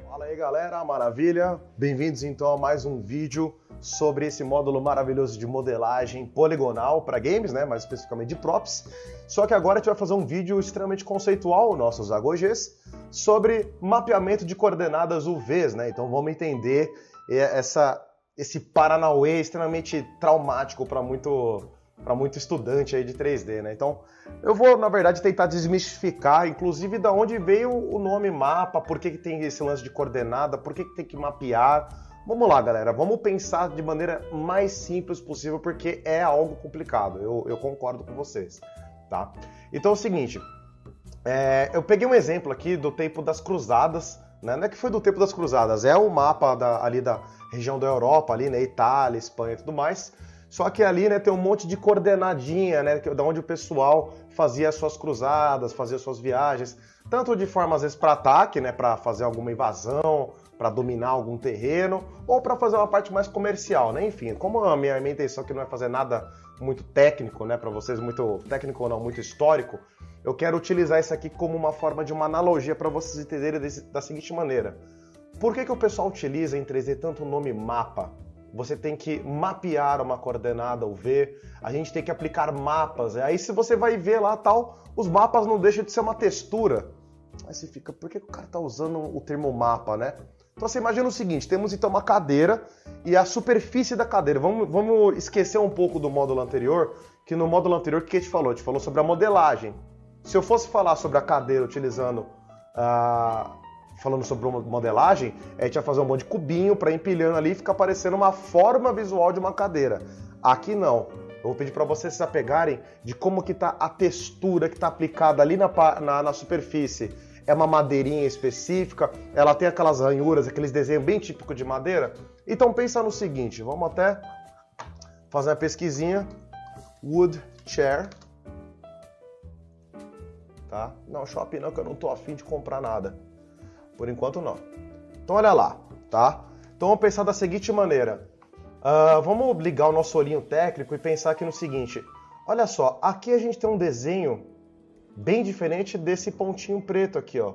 Fala aí galera, maravilha? Bem-vindos então a mais um vídeo sobre esse módulo maravilhoso de modelagem poligonal para games, né? Mais especificamente de props. Só que agora a gente vai fazer um vídeo extremamente conceitual, nossos AgoGs, sobre mapeamento de coordenadas UVs, né? Então vamos entender esse paranauê extremamente traumático para muito estudante aí de 3D, né? Então, eu vou, na verdade, tentar desmistificar, inclusive, da onde veio o nome mapa, por que tem esse lance de coordenada, por que tem que mapear. Vamos lá, galera, vamos pensar de maneira mais simples possível, porque é algo complicado, eu concordo com vocês, tá? Então é o seguinte, eu peguei um exemplo aqui do tempo das cruzadas, né? Não é que foi do tempo das cruzadas, é o mapa ali da região da Europa, ali, né? Itália, Espanha e tudo mais. Só que ali, né, tem um monte de coordenadinha, né, da onde o pessoal fazia as suas cruzadas, fazia as suas viagens, tanto de forma às vezes para ataque, né, para fazer alguma invasão, para dominar algum terreno, ou para fazer uma parte mais comercial, né? Enfim, como a minha intenção aqui não é fazer nada muito técnico, né, para vocês, muito técnico ou não, muito histórico, eu quero utilizar isso aqui como uma forma de uma analogia para vocês entenderem da seguinte maneira. Por que o pessoal utiliza em 3D tanto o nome mapa? Você tem que mapear uma coordenada UV, a gente tem que aplicar mapas. Aí se você vai ver lá tal, os mapas não deixam de ser uma textura. Aí você fica, por que o cara tá usando o termo mapa, né? Então você imagina o seguinte, temos então uma cadeira e a superfície da cadeira. Vamos esquecer um pouco do módulo anterior, que no módulo anterior o que a gente falou? A gente falou sobre a modelagem. Se eu fosse falar sobre a cadeira utilizando falando sobre modelagem, a gente vai fazer um monte de cubinho para empilhando ali e ficar parecendo uma forma visual de uma cadeira. Aqui não. Eu vou pedir para vocês se apegarem de como que tá a textura que está aplicada ali na superfície. É uma madeirinha específica, ela tem aquelas ranhuras, aqueles desenhos bem típicos de madeira. Então pensa no seguinte, vamos até fazer uma pesquisinha. Wood chair. Tá? Não, shopping não, que eu não tô afim de comprar nada. Por enquanto não. Então olha lá, tá? Então vamos pensar da seguinte maneira. Vamos ligar o nosso olhinho técnico e pensar aqui no seguinte. Olha só, aqui a gente tem um desenho bem diferente desse pontinho preto aqui, ó.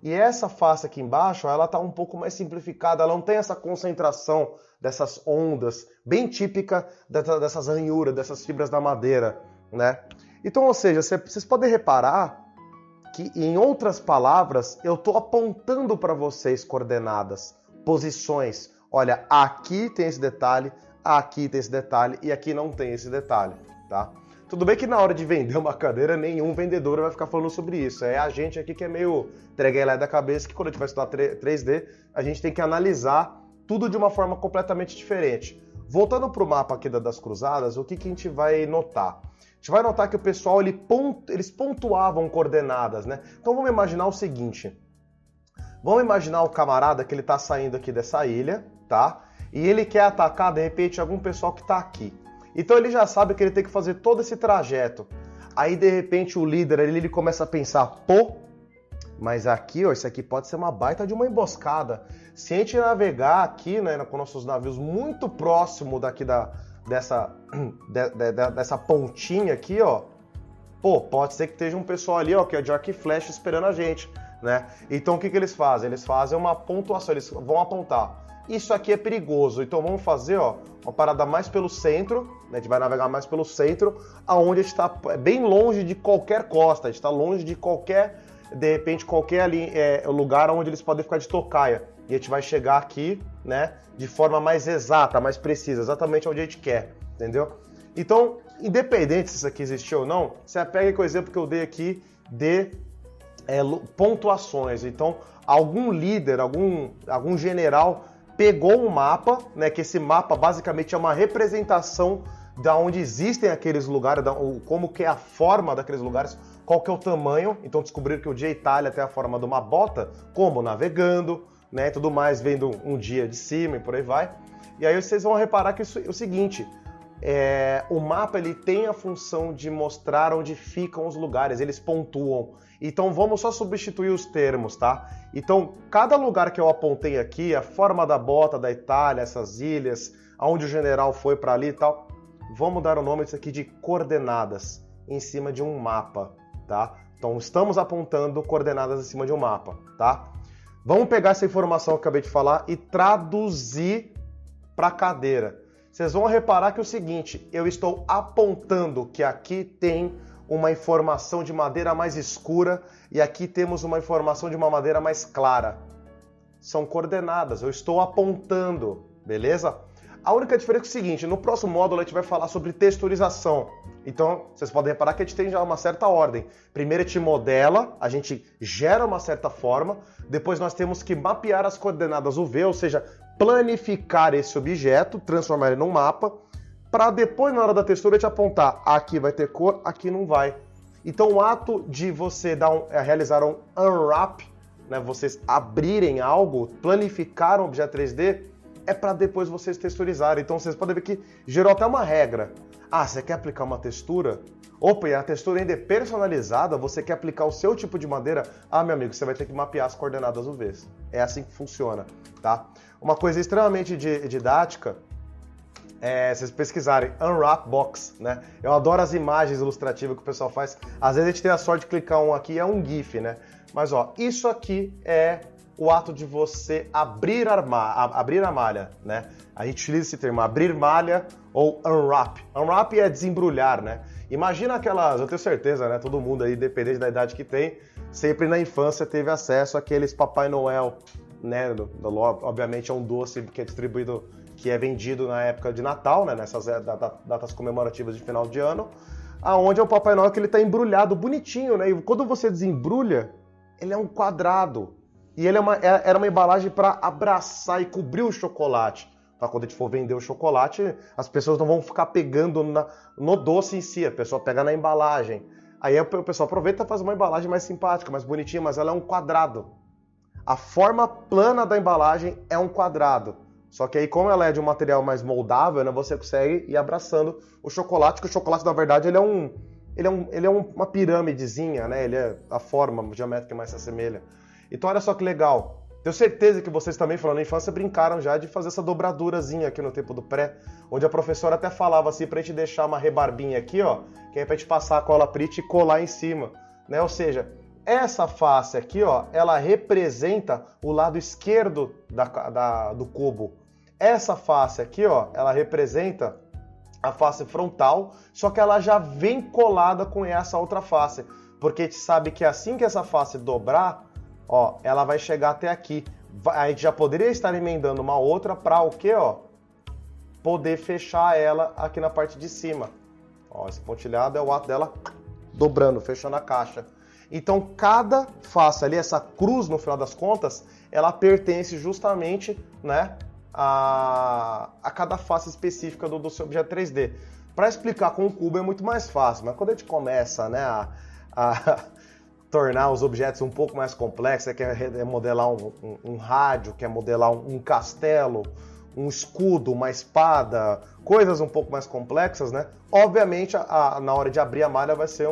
E essa face aqui embaixo, ela tá um pouco mais simplificada, ela não tem essa concentração dessas ondas, bem típica dessas ranhuras, dessas fibras da madeira, né? Então, ou seja, vocês podem reparar que, em outras palavras, eu estou apontando para vocês coordenadas, posições. Olha, aqui tem esse detalhe, aqui tem esse detalhe e aqui não tem esse detalhe, tá? Tudo bem que na hora de vender uma cadeira, nenhum vendedor vai ficar falando sobre isso. É a gente aqui que é meio treguelé da cabeça, que quando a gente vai estudar 3D, a gente tem que analisar tudo de uma forma completamente diferente. Voltando para o mapa aqui das cruzadas, o que a gente vai notar? A gente vai notar que o pessoal, eles pontuavam coordenadas, né? Então vamos imaginar o seguinte. Vamos imaginar o camarada que ele tá saindo aqui dessa ilha, tá? E ele quer atacar, de repente, algum pessoal que tá aqui. Então ele já sabe que ele tem que fazer todo esse trajeto. Aí, de repente, o líder, ele começa a pensar, pô, mas aqui, ó, isso aqui pode ser uma baita de uma emboscada. Se a gente navegar aqui, né, com nossos navios muito próximo daqui dessa pontinha aqui, ó, pô, pode ser que esteja um pessoal ali, ó, que é de arco e flecha esperando a gente, né? Então o que eles fazem? Eles fazem uma pontuação, eles vão apontar. Isso aqui é perigoso, então vamos fazer, ó, uma parada mais pelo centro, né? A gente vai navegar mais pelo centro, aonde a gente está bem longe de qualquer costa, a gente está longe de qualquer, de repente, qualquer ali, lugar onde eles podem ficar de tocaia. E a gente vai chegar aqui, né, de forma mais exata, mais precisa, exatamente onde a gente quer, entendeu? Então, independente se isso aqui existiu ou não, você pega com o exemplo que eu dei aqui de pontuações. Então, algum líder, algum general pegou um mapa, né, que esse mapa basicamente é uma representação da onde existem aqueles lugares, como que é a forma daqueles lugares, qual que é o tamanho. Então descobriram que o de Itália tem a forma de uma bota, como navegando, né, tudo mais, vendo um dia de cima e por aí vai. E aí vocês vão reparar que é o seguinte, o mapa ele tem a função de mostrar onde ficam os lugares, eles pontuam. Então vamos só substituir os termos, tá? Então cada lugar que eu apontei aqui, a forma da bota da Itália, essas ilhas, aonde o general foi para ali e tal, vamos dar o nome disso aqui de coordenadas em cima de um mapa, tá? Então estamos apontando coordenadas em cima de um mapa, tá? Vamos pegar essa informação que eu acabei de falar e traduzir para a cadeira. Vocês vão reparar que é o seguinte, eu estou apontando que aqui tem uma informação de madeira mais escura e aqui temos uma informação de uma madeira mais clara. São coordenadas, eu estou apontando, beleza? A única diferença é o seguinte, no próximo módulo a gente vai falar sobre texturização. Então, vocês podem reparar que a gente tem já uma certa ordem. Primeiro a gente modela, a gente gera uma certa forma, depois nós temos que mapear as coordenadas UV, ou seja, planificar esse objeto, transformar ele num mapa, para depois, na hora da textura, te apontar, aqui vai ter cor, aqui não vai. Então, o ato de você realizar um unwrap, né, vocês abrirem algo, planificar um objeto 3D, é para depois vocês texturizarem. Então, vocês podem ver que gerou até uma regra. Ah, você quer aplicar uma textura? Opa, e a textura ainda é personalizada, você quer aplicar o seu tipo de madeira? Ah, meu amigo, você vai ter que mapear as coordenadas UV. É assim que funciona, tá? Uma coisa extremamente didática vocês pesquisarem Unwrap Box, né? Eu adoro as imagens ilustrativas que o pessoal faz. Às vezes a gente tem a sorte de clicar um aqui, é um GIF, né? Mas ó, isso aqui é o ato de você abrir a malha, né? A gente utiliza esse termo, abrir malha ou unwrap. Unwrap é desembrulhar, né? Imagina aquelas, eu tenho certeza, né? Todo mundo aí, independente da idade que tem, sempre na infância teve acesso àqueles Papai Noel, né? Obviamente é um doce que é distribuído, que é vendido na época de Natal, né? Nessas datas comemorativas de final de ano, aonde é o Papai Noel que ele tá embrulhado bonitinho, né? E quando você desembrulha, ele é um quadrado. E ele era uma embalagem para abraçar e cobrir o chocolate. Para quando a gente for vender o chocolate, as pessoas não vão ficar pegando no doce em si, a pessoa pega na embalagem. Aí o pessoal aproveita e faz uma embalagem mais simpática, mais bonitinha, mas ela é um quadrado. A forma plana da embalagem é um quadrado. Só que aí, como ela é de um material mais moldável, né, você consegue ir abraçando o chocolate, que o chocolate, na verdade, ele é uma pirâmidezinha, né? Ele é a forma geométrica que mais se assemelha. Então, olha só que legal. Tenho certeza que vocês também, falando na infância, brincaram já de fazer essa dobradurazinha aqui no tempo do pré, onde a professora até falava assim pra gente deixar uma rebarbinha aqui, ó, que é pra gente passar a cola preta e colar em cima, né? Ou seja, essa face aqui, ó, ela representa o lado esquerdo do cubo. Essa face aqui, ó, ela representa a face frontal, só que ela já vem colada com essa outra face, porque a gente sabe que assim que essa face dobrar, ó, ela vai chegar até aqui. A gente já poderia estar emendando uma outra para o quê, ó? Poder fechar ela aqui na parte de cima. Ó, esse pontilhado é o ato dela dobrando, fechando a caixa. Então, cada face ali, essa cruz, no final das contas, ela pertence justamente, né, a cada face específica do seu objeto 3D. Para explicar com o cubo é muito mais fácil, mas quando a gente começa, né, a tornar os objetos um pouco mais complexos, quer modelar um rádio, quer modelar um castelo, um escudo, uma espada, coisas um pouco mais complexas, né? Obviamente, na hora de abrir a malha vai ser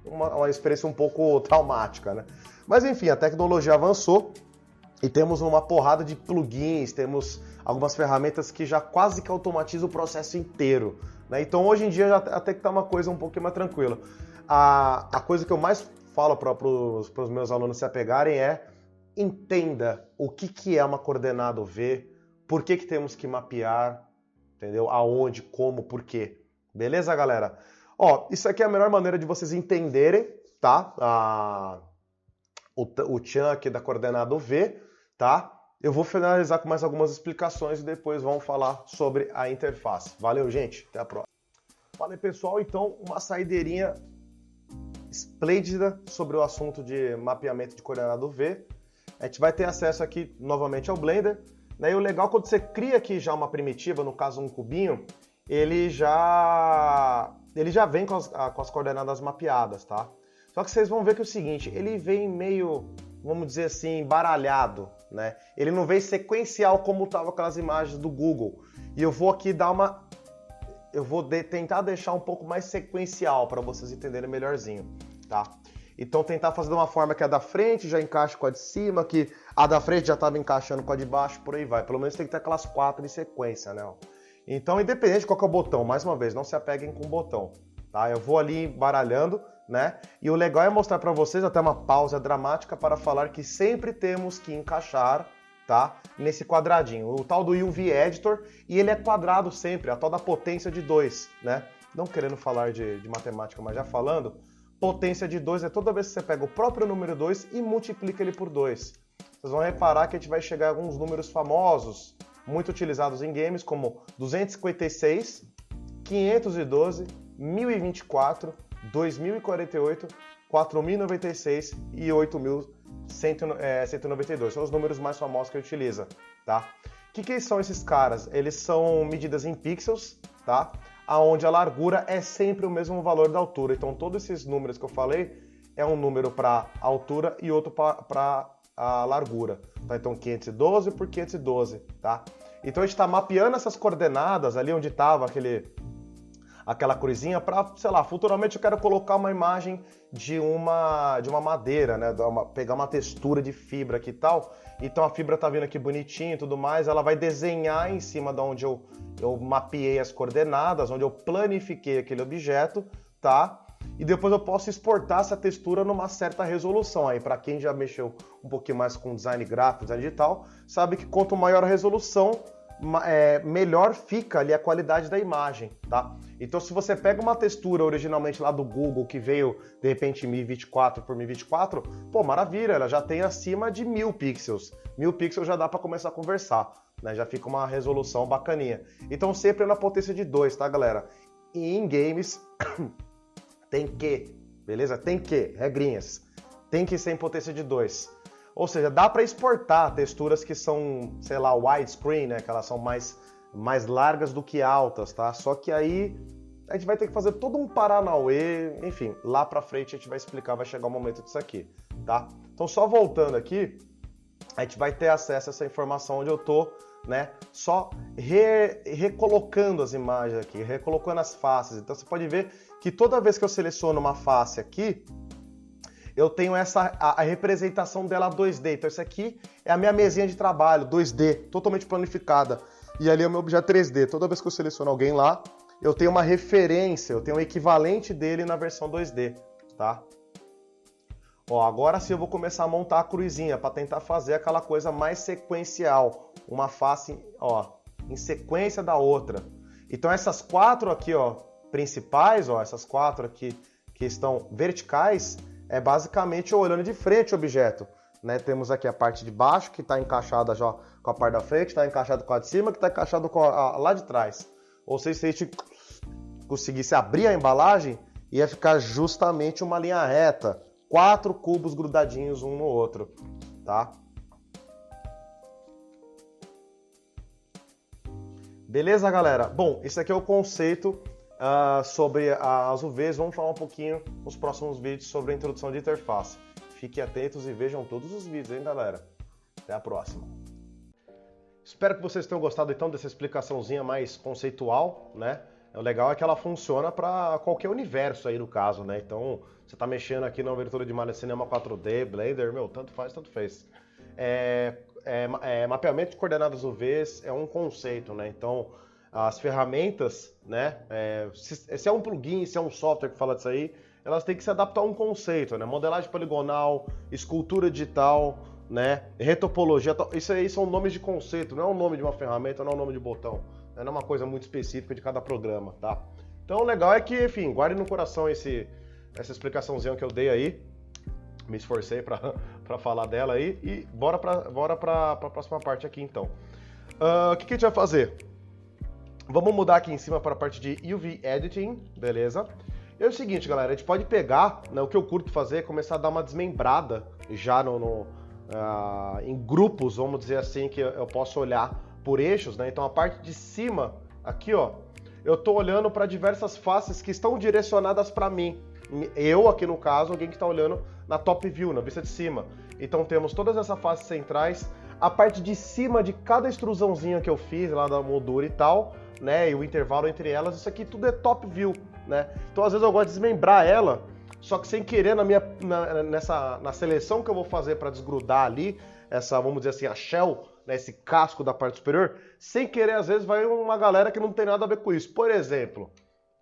uma experiência um pouco traumática, né? Mas enfim, a tecnologia avançou e temos uma porrada de plugins, temos algumas ferramentas que já quase que automatizam o processo inteiro, né? Então hoje em dia já até que tá uma coisa um pouquinho mais tranquila. A coisa que eu mais falo para os meus alunos se apegarem é: entenda o que é uma coordenada UV, por que temos que mapear, entendeu? Aonde, como, por quê. Beleza, galera? Ó, isso aqui é a melhor maneira de vocês entenderem, tá? O tchan aqui da coordenada UV, tá? Eu vou finalizar com mais algumas explicações e depois vamos falar sobre a interface. Valeu, gente. Até a próxima. Fala aí, pessoal. Então, uma saideirinha esplêndida sobre o assunto de mapeamento de coordenada UV. A gente vai ter acesso aqui novamente ao Blender, né? E o legal, quando você cria aqui já uma primitiva, no caso um cubinho, ele já vem com as coordenadas mapeadas, tá? Só que vocês vão ver que é o seguinte, ele vem meio, vamos dizer assim, embaralhado, né? Ele não vem sequencial como estavam aquelas imagens do Google. E eu vou aqui dar uma eu vou tentar deixar um pouco mais sequencial para vocês entenderem melhorzinho, tá? Então tentar fazer de uma forma que a da frente já encaixe com a de cima, que a da frente já estava encaixando com a de baixo, por aí vai. Pelo menos tem que ter aquelas 4 em sequência, né? Então, independente de qual que é o botão, mais uma vez, não se apeguem com o botão, tá? Eu vou ali baralhando, né? E o legal é mostrar para vocês até uma pausa dramática para falar que sempre temos que encaixar, tá? Nesse quadradinho, o tal do UV Editor, e ele é quadrado sempre, a tal da potência de 2, né? Não querendo falar de matemática, mas já falando, potência de 2 é toda vez que você pega o próprio número 2 e multiplica ele por 2. Vocês vão reparar que a gente vai chegar a alguns números famosos, muito utilizados em games, como 256, 512, 1024, 2048, 4096 e 8192. São os números mais famosos que utiliza, tá? O que são esses caras? Eles são medidas em pixels, tá? Aonde a largura é sempre o mesmo valor da altura. Então, todos esses números que eu falei é um número para altura e outro para a largura. Tá? Então, 512 por 512, tá? Então, a gente está mapeando essas coordenadas ali onde estava aquela cruzinha para, sei lá, futuramente eu quero colocar uma imagem de uma madeira, né? Pegar uma textura de fibra aqui e tal. Então a fibra tá vindo aqui bonitinha e tudo mais, ela vai desenhar em cima de onde eu mapeei as coordenadas, onde eu planifiquei aquele objeto, tá? E depois eu posso exportar essa textura numa certa resolução. Aí, para quem já mexeu um pouquinho mais com design gráfico, design digital, sabe que quanto maior a resolução, melhor fica ali a qualidade da imagem, tá? Então, se você pega uma textura originalmente lá do Google, que veio, de repente, 1024 por 1024, pô, maravilha, ela já tem acima de 1000 pixels. 1000 pixels já dá para começar a conversar, né? Já fica uma resolução bacaninha. Então, sempre na potência de 2, tá, galera? E em games, tem que, beleza? Tem que, regrinhas. Tem que ser em potência de 2. Ou seja, dá para exportar texturas que são, sei lá, widescreen, né? Que elas são mais largas do que altas, tá? Só que aí a gente vai ter que fazer todo um paranauê, enfim, lá pra frente a gente vai explicar, vai chegar o momento disso aqui, tá? Então só voltando aqui, a gente vai ter acesso a essa informação onde eu tô, né? Só recolocando as imagens aqui, recolocando as faces. Então você pode ver que toda vez que eu seleciono uma face aqui, eu tenho a representação dela 2D. Então isso aqui é a minha mesinha de trabalho, 2D, totalmente planificada. E ali é o meu objeto 3D. Toda vez que eu seleciono alguém lá, eu tenho uma referência, eu tenho um equivalente dele na versão 2D, tá? Ó, agora sim eu vou começar a montar a cruzinha para tentar fazer aquela coisa mais sequencial. Uma face, ó, em sequência da outra. Então essas 4 aqui, ó, principais, ó, essas 4 aqui que estão verticais, é basicamente eu olhando de frente o objeto, né? Temos aqui a parte de baixo, que está encaixada já com a parte da frente, está encaixado com a de cima, que está encaixado com lá de trás. Ou seja, se a gente conseguisse abrir a embalagem, ia ficar justamente uma linha reta. 4 cubos grudadinhos um no outro, tá? Beleza, galera? Bom, esse aqui é o conceito sobre as UVs. Vamos falar um pouquinho nos próximos vídeos sobre a introdução de interface. Fiquem atentos e vejam todos os vídeos, hein, galera? Até a próxima. Espero que vocês tenham gostado, então, dessa explicaçãozinha mais conceitual, né? O legal é que ela funciona para qualquer universo aí, no caso, né? Então, você tá mexendo aqui na abertura de malha cinema 4D, Blender, meu, tanto faz, tanto fez. Mapeamento de coordenadas UVs é um conceito, né? Então, as ferramentas, né? Se é um plugin, se é um software que fala disso aí, elas têm que se adaptar a um conceito, né? Modelagem poligonal, escultura digital, né? Retopologia, isso aí são nomes de conceito, não é o nome de uma ferramenta, não é o nome de botão. Não é uma coisa muito específica de cada programa, tá? Então o legal é que, enfim, guarde no coração essa explicaçãozinha que eu dei aí. Me esforcei para falar dela aí. E bora pra próxima parte aqui, então. O que a gente vai fazer? Vamos mudar aqui em cima para a parte de UV Editing, beleza? E é o seguinte, galera, a gente pode pegar, né, o que eu curto fazer é começar a dar uma desmembrada já em grupos, vamos dizer assim, que eu posso olhar por eixos, né? Então a parte de cima, aqui, ó, eu tô olhando para diversas faces que estão direcionadas para mim. Eu, aqui no caso, alguém que está olhando na top view, na vista de cima. Então temos todas essas faces centrais. a parte de cima de cada extrusãozinha que eu fiz lá da moldura e tal, né, e o intervalo entre elas, isso aqui tudo é top view, né? Então às vezes eu gosto de desmembrar ela, só que sem querer na seleção que eu vou fazer para desgrudar ali, essa, vamos dizer assim, a shell, né, esse casco da parte superior, sem querer às vezes vai uma galera que não tem nada a ver com isso. Por exemplo,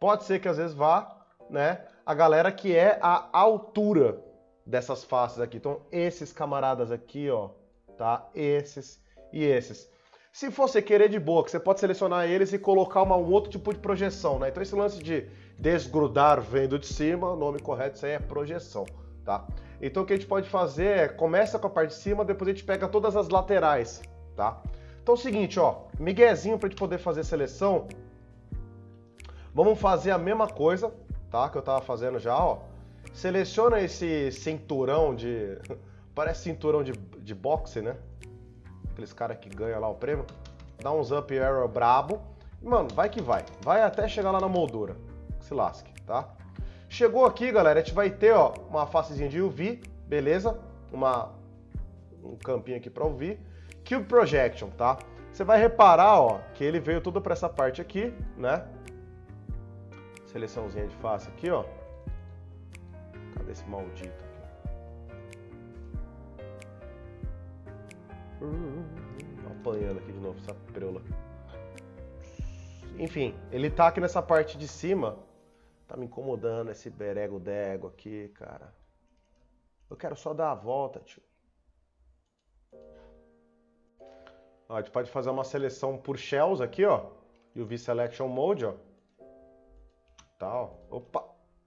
pode ser que às vezes vá, né, a galera que é a altura dessas faces aqui. Então esses camaradas aqui, ó, tá? Esses e esses. Se você querer de boa, que você pode selecionar eles e colocar um outro tipo de projeção, né? Então esse lance de desgrudar vendo de cima, o nome correto isso aí é projeção, tá? Então o que a gente pode fazer é, começa com a parte de cima, depois a gente pega todas as laterais, tá? Então é o seguinte, ó, miguezinho pra gente poder fazer seleção, vamos fazer a mesma coisa, tá? Que eu tava fazendo já, ó. Seleciona esse cinturão de... parece cinturão de boxe, né? Aqueles caras que ganham lá o prêmio. Dá uns up arrow brabo. Mano, vai que vai. Vai até chegar lá na moldura. Se lasque, tá? Chegou aqui, galera, a gente vai ter, ó, uma facezinha de UV, beleza? Um campinho aqui para UV. Cube Projection, tá? Você vai reparar, ó, que ele veio tudo para essa parte aqui, né? Seleçãozinha de face aqui, ó. Cadê esse maldito? Apanhando aqui de novo essa preula. Enfim, ele tá aqui nessa parte de cima. Tá me incomodando esse berego d'égua aqui, cara. Eu quero só dar a volta, tio. Ó, a gente pode fazer uma seleção por shells aqui, ó. UV Selection Mode, ó. Tá, ó. Opa!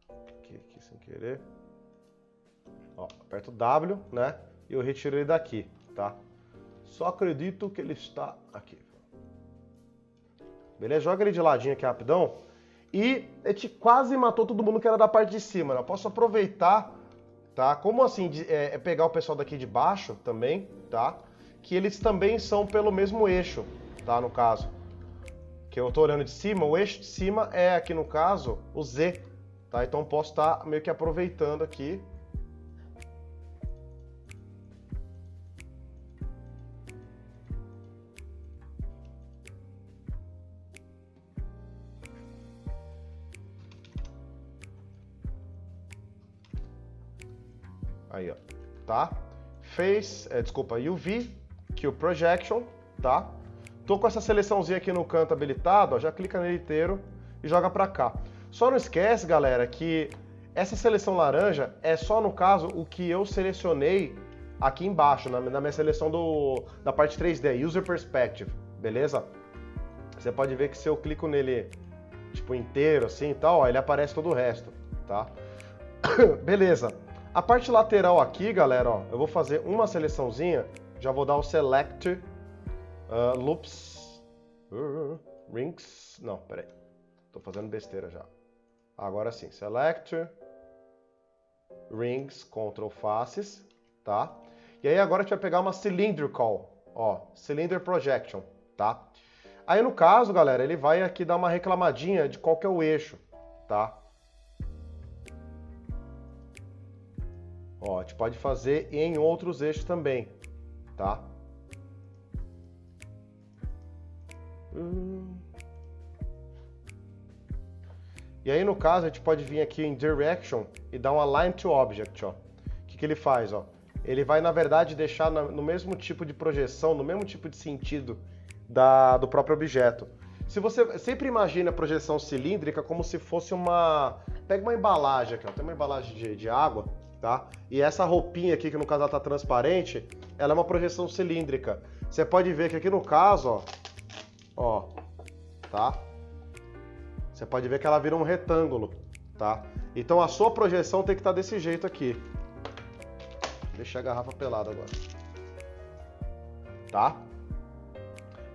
Aqui sem querer. Ó, aperto o W, né? E eu retiro ele daqui, tá? Só acredito que ele está aqui. Beleza? Joga ele de ladinho aqui rapidão. E a gente quase matou todo mundo que era da parte de cima, né? Eu posso aproveitar, tá? Como assim, pegar o pessoal daqui de baixo também, tá? Que eles também são pelo mesmo eixo, tá? No caso. Que eu tô olhando de cima, o eixo de cima é aqui no caso o Z, tá? Então eu posso estar meio que aproveitando aqui. Aí, ó, tá? Desculpa, UV, Cube Projection, tá? Tô com essa seleçãozinha aqui no canto habilitado, ó, já clica nele inteiro e joga pra cá. Só não esquece, galera, que essa seleção laranja é só, no caso, o que eu selecionei aqui embaixo, na minha seleção da parte 3D, User Perspective, beleza? Você pode ver que se eu clico nele, tipo, inteiro, assim e tal, ó, ele aparece todo o resto, tá? Beleza. A parte lateral aqui, galera, ó, eu vou fazer uma seleçãozinha, já vou dar o Select Loops Rings, não, peraí, tô fazendo besteira já. Agora sim, Select Rings, Ctrl Faces, tá? E aí agora a gente vai pegar uma Cylindrical, ó, Cylinder Projection, tá? Aí no caso, galera, ele vai aqui dar uma reclamadinha de qual que é o eixo, tá? Ó, a gente pode fazer em outros eixos também, tá? E aí, no caso, a gente pode vir aqui em Direction e dar um Align to Object, ó. O que ele faz, ó? Ele vai, na verdade, deixar no mesmo tipo de projeção, no mesmo tipo de sentido do próprio objeto. Se você sempre imagina a projeção cilíndrica como se fosse uma... Pega uma embalagem aqui, ó. Tem uma embalagem de água, tá? E essa roupinha aqui, que no caso ela tá transparente, ela é uma projeção cilíndrica. Você pode ver que aqui no caso, ó, tá? Você pode ver que ela vira um retângulo, tá? Então a sua projeção tem que estar desse jeito aqui. Deixa a garrafa pelada agora. Tá?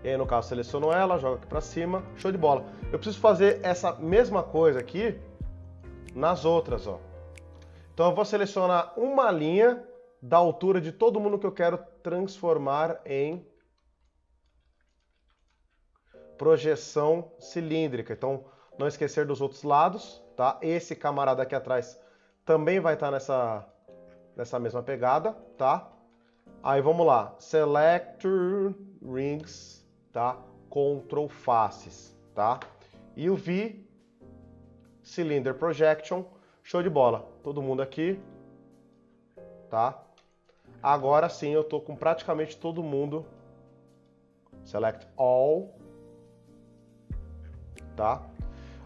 E aí no caso seleciono ela, jogo aqui pra cima, show de bola. Eu preciso fazer essa mesma coisa aqui nas outras, ó. Então eu vou selecionar uma linha da altura de todo mundo que eu quero transformar em projeção cilíndrica. Então, não esquecer dos outros lados, tá? Esse camarada aqui atrás também vai estar nessa mesma pegada, tá? Aí vamos lá, Selector Rings, tá? Control Faces, tá? E o V, Cylinder Projection, show de bola. Todo mundo aqui, tá? Agora sim eu tô com praticamente todo mundo. Select All, tá?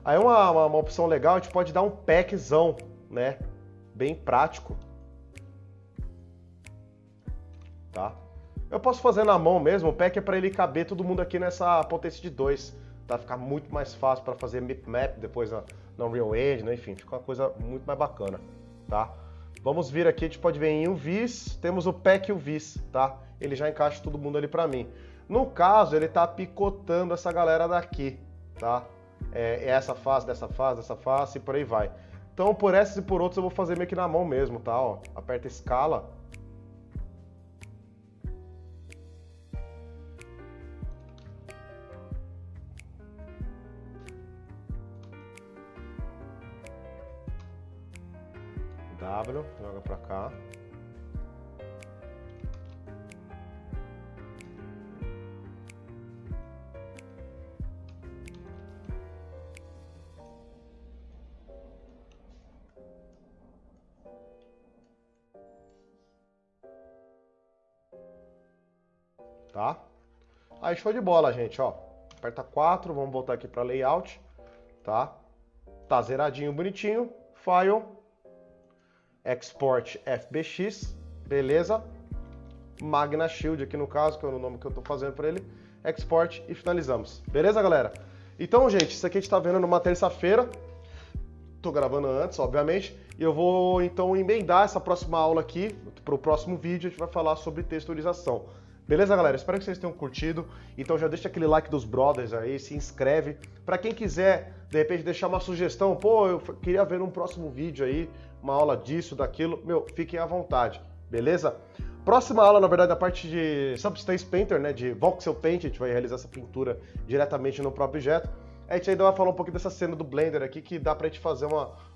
Aí uma opção legal, a gente pode dar um packzão, né? Bem prático. Tá? Eu posso fazer na mão mesmo, o pack é para ele caber todo mundo aqui nessa potência de 2, tá? Ficar muito mais fácil para fazer map depois na Unreal Engine, né? Enfim, fica uma coisa muito mais bacana, tá? Vamos vir aqui, a gente pode ver em UVs, temos o pack UVs, tá? Ele já encaixa todo mundo ali para mim. No caso, ele tá picotando essa galera daqui, tá? É essa face, dessa face e por aí vai. Então, por essas e por outras eu vou fazer meio que na mão mesmo, tá? Ó, aperta escala. W, joga pra cá. Tá? Aí show de bola, gente, ó. Aperta 4, vamos voltar aqui para layout, tá? Tá zeradinho, bonitinho. File, Export FBX, beleza? Magna Shield aqui no caso, que é o nome que eu tô fazendo para ele. Export e finalizamos. Beleza, galera? Então, gente, isso aqui a gente tá vendo numa terça-feira. Tô gravando antes, obviamente. E eu vou, então, emendar essa próxima aula aqui. Pro próximo vídeo a gente vai falar sobre texturização. Beleza, galera? Espero que vocês tenham curtido. Então já deixa aquele like dos brothers aí, se inscreve. Para quem quiser, de repente, deixar uma sugestão, pô, eu queria ver num próximo vídeo aí, uma aula disso, daquilo, meu, fiquem à vontade, beleza? Próxima aula, na verdade, da parte de Substance Painter, né, de Voxel Paint, a gente vai realizar essa pintura diretamente no próprio objeto. A gente ainda vai falar um pouquinho dessa cena do Blender aqui, que dá pra gente fazer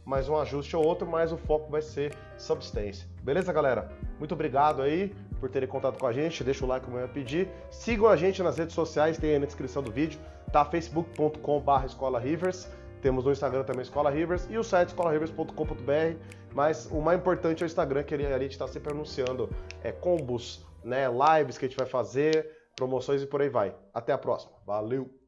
mais um ajuste ou outro, mas o foco vai ser Substance. Beleza, galera? Muito obrigado aí por terem contato com a gente, deixa o like como eu ia pedir. Sigam a gente nas redes sociais, tem aí na descrição do vídeo, tá? facebook.com/escolarivers, temos no Instagram também Escola Rivers e o site escolarivers.com.br, mas o mais importante é o Instagram, que ali a gente está sempre anunciando combos, né, lives que a gente vai fazer, promoções e por aí vai. Até a próxima. Valeu!